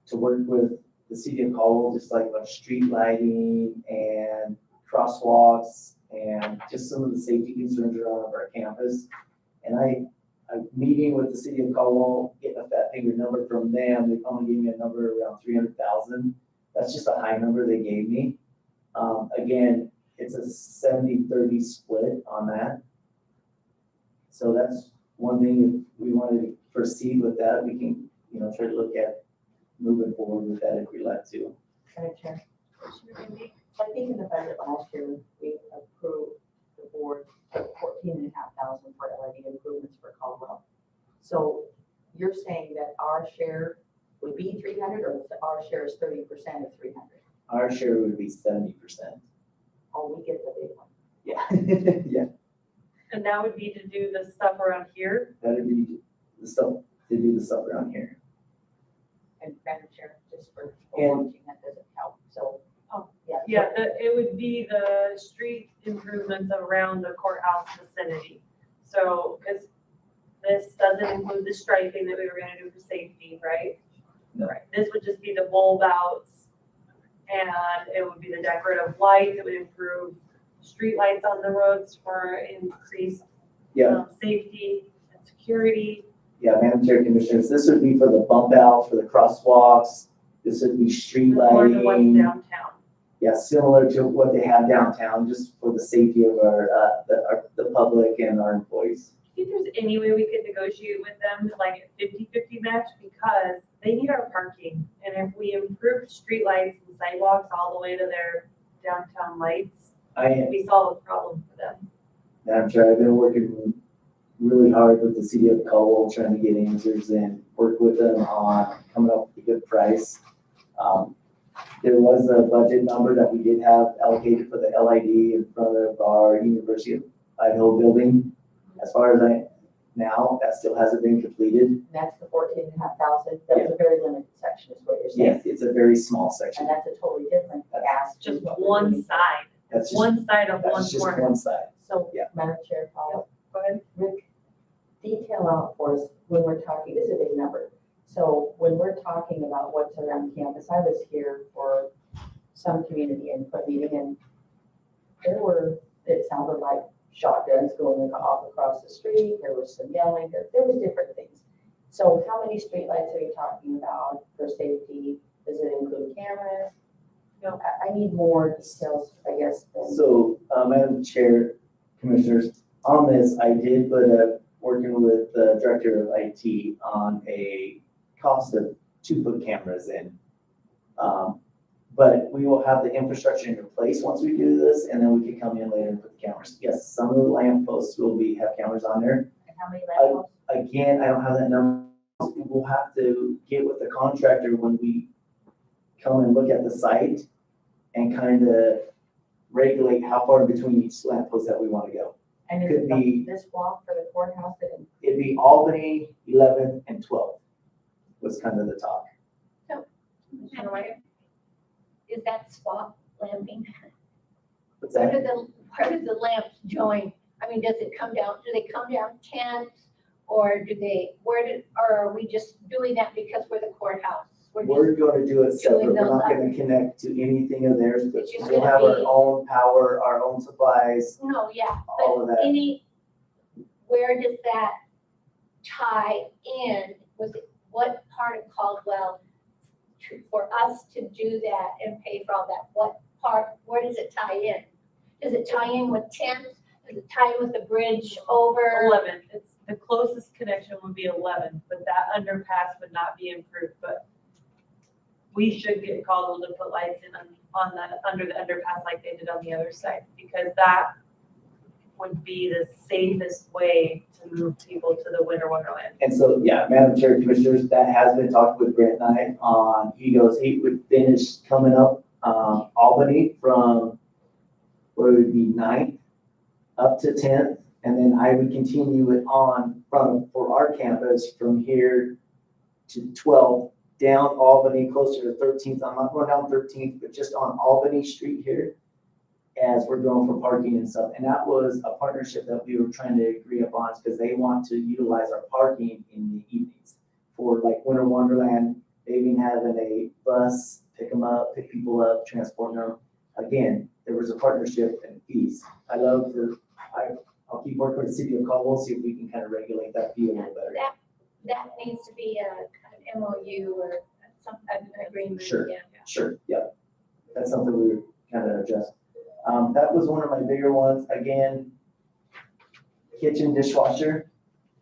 S6: to work with the City of Caldwell, just like street lighting and crosswalks and just some of the safety concerns around our campus. And I'm meeting with the City of Caldwell, getting a fat finger number from them. They only gave me a number around 300,000. That's just a high number they gave me. Again, it's a 70-30 split on that. So that's one thing. If we wanted to proceed with that, we can, you know, try to look at moving forward with that if we like to.
S4: Madam Chair,
S1: Commissioner Bibby?
S4: I think in the budget last year, we approved the board 14,500 for LED improvements for Caldwell. So you're saying that our share would be 300, or our share is 30% of 300?
S6: Our share would be 70%.
S4: Oh, we get the big one.
S6: Yeah. Yeah.
S1: And that would be to do the stuff around here?
S6: That'd be the stuff to do the stuff around here.
S4: And Madam Chair, just for
S6: And-
S4: watching, that doesn't count. So, yeah.
S1: Yeah, it would be the street improvements around the courthouse vicinity. So, because this doesn't include the striping that we were gonna do for safety, right?
S6: No.
S1: Right, this would just be the bulb outs, and it would be the decorative lights, it would improve street lights on the roads for increased
S6: Yeah.
S1: safety and security.
S6: Yeah, Madam Chair, Commissioners, this would be for the bump outs, for the crosswalks. This would be street
S1: More than what's
S6: lighting.
S1: downtown.
S6: Yeah, similar to what they have downtown, just for the safety of the public and our employees.
S1: Do you think there's any way we could negotiate with them to like a 50-50 match, because they need our parking, and if we improve streetlights and sidewalks all the way to their downtown lights, we solve a problem for them.
S6: Madam Chair, I've been working really hard with the City of Caldwell, trying to get answers and work with them on coming up with a good price. There was a budget number that we did have allocated for the LID in front of our University of Idaho building. As far as now. That still hasn't been completed.
S4: And that's the 14,500. That was a very limited section, is what you're saying.
S6: Yes, it's a very small section.
S4: And that's a totally different ask.
S8: Just
S4: than what we're
S8: one
S4: doing.
S8: side,
S6: That's just,
S8: one side of one
S6: that's just
S8: corner.
S6: one side.
S4: So,
S6: Yeah.
S4: Madam Chair, Paul,
S8: Go ahead.
S4: Rick, detail out for us when we're talking, this is a big number. So when we're talking about what's around campus, I was here for some community input meeting and it sounded like shotguns going off across the street. There was some yelling, there was different things. So how many streetlights are you talking about for safety? Does it include cameras?
S8: No.
S4: I need more details, I guess, than.
S6: So, Madam Chair, Commissioners, on this, I did working with the Director of IT on a cost of 2 foot cameras in. But we will have the infrastructure in place once we do this, and then we can come in later and put the cameras. Yes, some of the lamp posts will have cameras on there.
S4: And how many lamp posts?
S6: Again, I don't have that number. We'll have to get with the contractor when we come and look at the site and kind of regulate how far in between each lamp post that we want to go.
S4: And is
S6: Could
S4: it
S6: be-
S4: this block for the courthouse?
S6: It'd be Albany, 11th, and 12th was kind of the talk.
S7: Is that swap lamping?
S6: What's
S7: Where
S6: that?
S7: do the lamps join? I mean, does it come down, do they come down tents? Or or are we just doing that because we're the courthouse? We're
S6: We're going to do it separate.
S7: doing
S6: We're
S7: those
S6: not going to connect to anything of theirs, but
S7: It's just
S6: we'll
S7: gonna
S6: have our
S7: be-
S6: own power, our own supplies,
S7: no, yeah,
S6: all of
S7: but
S6: that.
S7: where does that tie in? What part of Caldwell for us to do that and pay for all that? What part, where does it tie in? Does it tie in with tents? Does it tie in with the bridge over?
S8: 11, it's, the closest connection would be 11, but that underpass would not be improved, but we should get called to put lights in on the, under the underpass like they did on the other side, because that would be the safest way to move people to the Winter Wonderland.
S6: And so, yeah, Madam Chair, Commissioners, that has been talked with Brent and I on, he would finish coming up, Albany from, where it would be 9th up to 10th, and then I would continue it on for our campus from here to 12th, down Albany, closer to 13th. I'm not going down 13th, but just on Albany Street here, as we're going for parking and stuff. And that was a partnership that we were trying to agree upon, because they want to utilize our parking in the evenings for like Winter Wonderland. They even having a bus, pick them up, pick people up, transport them. Again, there was a partnership and fees. I'll keep working with the city of Caldwell, see if we can kind of regulate that fee a little better.
S7: That needs to be an MOU or an agreement.
S6: Sure.
S7: Yeah.
S6: Sure, yeah. That's something we would kind of adjust. That was one of my bigger ones. Again, kitchen dishwasher.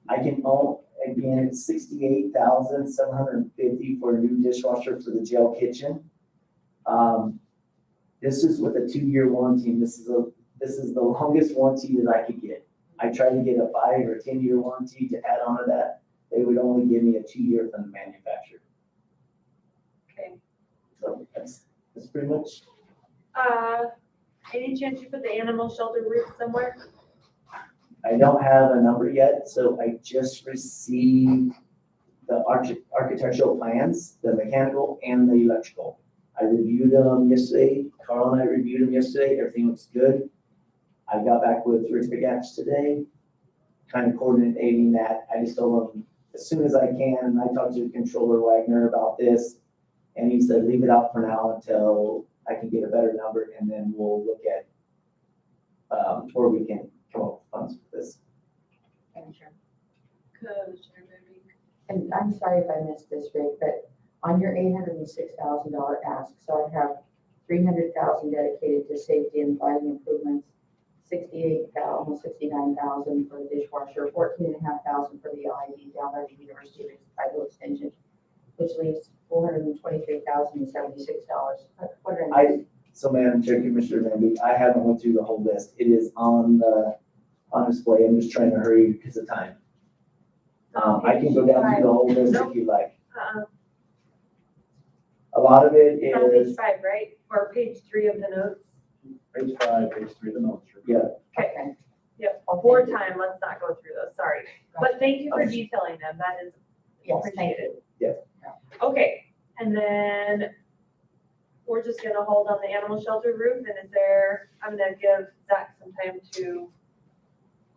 S6: I can own, again, it's $68,750 for a new dishwasher for the jail kitchen. This is with a 2-year warranty. And this is the longest warranty that I could get. I tried to get a 5 or 10-year warranty to add on to that. They would only give me a 2-year from the manufacturer.
S8: Okay.
S6: So that's pretty much.
S8: Any chance you put the animal shelter roof somewhere?
S6: I don't have a number yet, so I just received the architectural plans, the mechanical and the electrical. I reviewed them yesterday. Carl and I reviewed them yesterday. Everything looks good. I got back with Rick Begach today, kind of coordinating that. I just told him as soon as I can, and I talked to Controller Wagner about this, and he said, leave it out for now until I can get a better number, and then we'll look at where we can come up with funds for this.
S4: And I'm sorry if I missed this, Rick, but on your $806,000 ask, so I have $300,000 dedicated to safety and lighting improvements, almost $69,000 for the dishwasher, $14,500 for the LED down by the University of Idaho Extension, which leaves $423,076. What did I miss?
S6: So Madam Chair, Commissioner Manby, I haven't went through the whole list. It is on display. I'm just trying to hurry because of time. I can go down through the whole list if you like. A lot of it
S8: It's on page
S6: is,
S8: 5, right? Or page 3 of the notes?
S3: Page 5, page 3 of the notes.
S6: yeah,
S4: Okay.
S8: Yep,
S4: Oh,
S8: for
S4: thank you.
S8: time, let's not go through those, sorry. But thank you for detailing them, that is
S4: Yes, thank
S8: appreciated.
S6: Yeah.
S8: Okay, and then we're just gonna hold on the animal shelter roof, and is there, I'm gonna give Zach some time to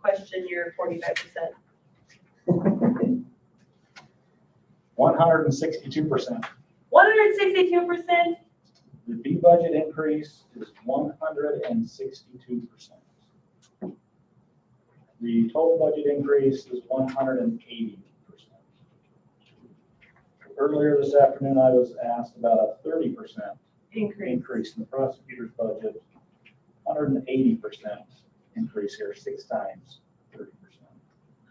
S8: question your 45%.
S3: 162%.
S8: 162%?
S3: The B budget increase is 162%. The total budget increase is 180%. Earlier this afternoon, I was asked about a 30% increase in the prosecutor's budget, 180% increase here, 6 times 30%.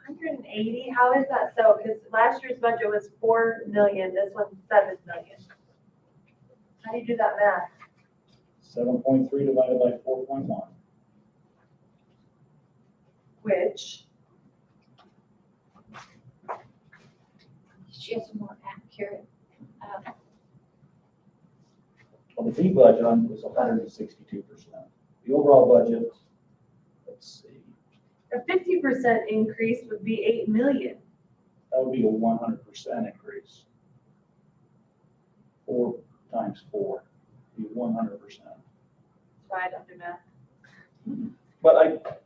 S8: 180, how is that so? Because last year's budget was 4 million, this one's 7 million. How do you do that math?
S3: 7.3 divided by 4.1.
S8: Which,
S7: She has a more accurate,
S3: Well, the B budget is 162%. The overall budget, let's see,
S8: a 50% increase would be 8 million.
S3: that would be a 100% increase. 4 times 4 would be 100%.
S8: That's why I don't do math.
S3: But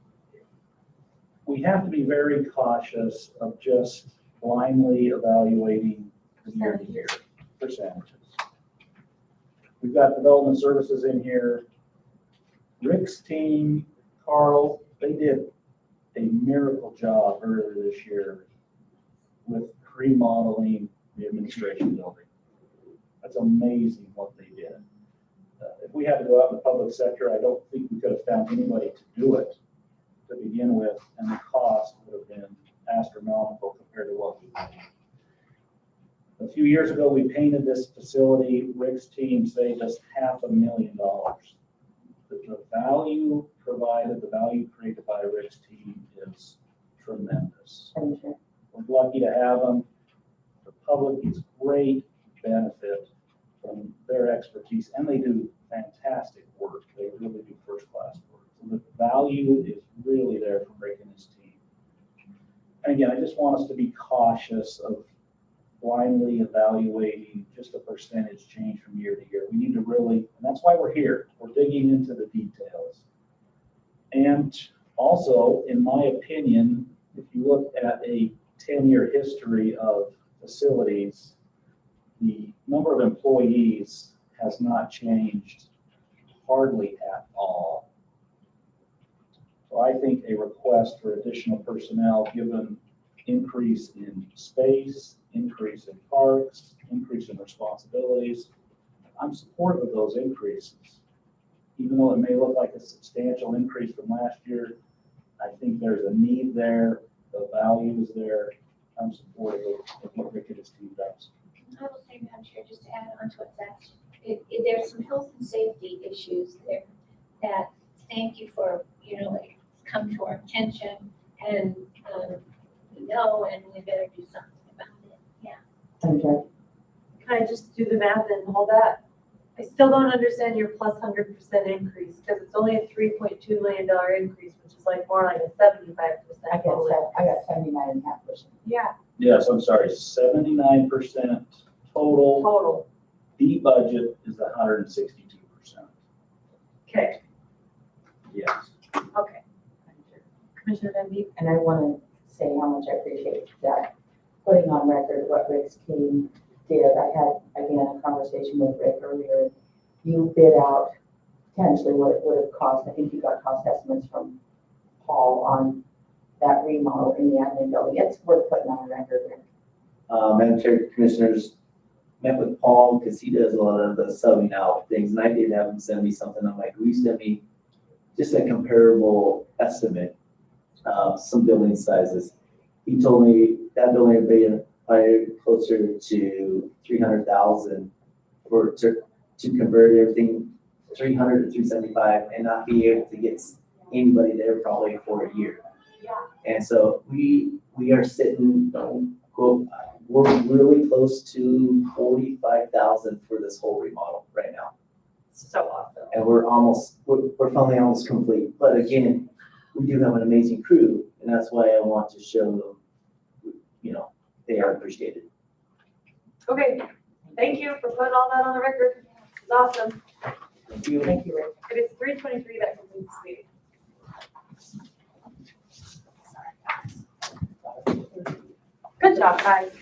S3: we have to be very cautious of just blindly evaluating the year-to-year percentages. We've got development services in here. Rick's team, Carl, they did a miracle job earlier this year with remodeling the administration building. That's amazing what they did. If we had to go out in the public sector, I don't think we could have found anybody to do it to begin with, and the cost would have been astronomical compared to what we did. A few years ago, we painted this facility. Rick's team saved us $500,000. The value provided, the value created by Rick's team is tremendous.
S4: Thank you.
S3: We're lucky to have them. The public gets great benefit from their expertise, and they do fantastic work. They really do first-class work. So the value is really there from Rick and his team. And again, I just want us to be cautious of blindly evaluating just a percentage change from year to year. We need to really, and that's why we're here. We're digging into the details. And also, in my opinion, if you look at a 10-year history of facilities, the number of employees has not changed hardly at all. So I think a request for additional personnel, given increase in space, increase in parks, increase in responsibilities, I'm supportive of those increases. Even though it may look like a substantial increase from last year, I think there's a need there, the value is there. I'm supportive of what Rick and his team does.
S7: I will say, Madam Chair, just to add on to what Zach, there's some health and safety issues there that, thank you for, like, come to our attention, and we know, and we better do something about it, yeah.
S4: Thank you.
S8: Can I just do the math and hold that? I still don't understand your plus 100% increase, because it's only a $3.2 million increase, which is like more like a 75%.
S4: I got 79.5%.
S8: Yeah,
S3: Yes, I'm sorry, 79% total.
S8: total.
S3: The budget is 162%.
S8: Okay,
S3: Yes.
S8: okay. Commissioner Van Beek?
S4: And I want to say how much I appreciate that, putting on record what Rick's team did. I had, again, a conversation with Rick earlier. You bid out potentially what it would have cost. I think you got cost estimates from Paul on that remodel in the admin building. It's worth putting on record, Rick.
S6: Madam Chair, Commissioners, met with Paul because he does a lot of the subbing out things, and I did have him send me something. I'm like, will you send me just a comparable estimate, some building sizes? He told me that building would be probably closer to 300,000 to convert everything, 300 to 375, and not be able to get anybody there probably for a year.
S8: Yeah.
S6: And so we are sitting, we're really close to 45,000 for this whole remodel right now.
S8: So awesome.
S6: And we're finally almost complete. But again, we do have an amazing crew, and that's why I want to show them, you know, they are appreciated.
S8: Okay, thank you for putting all that on the record. It's awesome.
S6: Thank you.
S4: Thank you, Rick.
S8: It is 3:23 that completes the meeting. Good job, guys.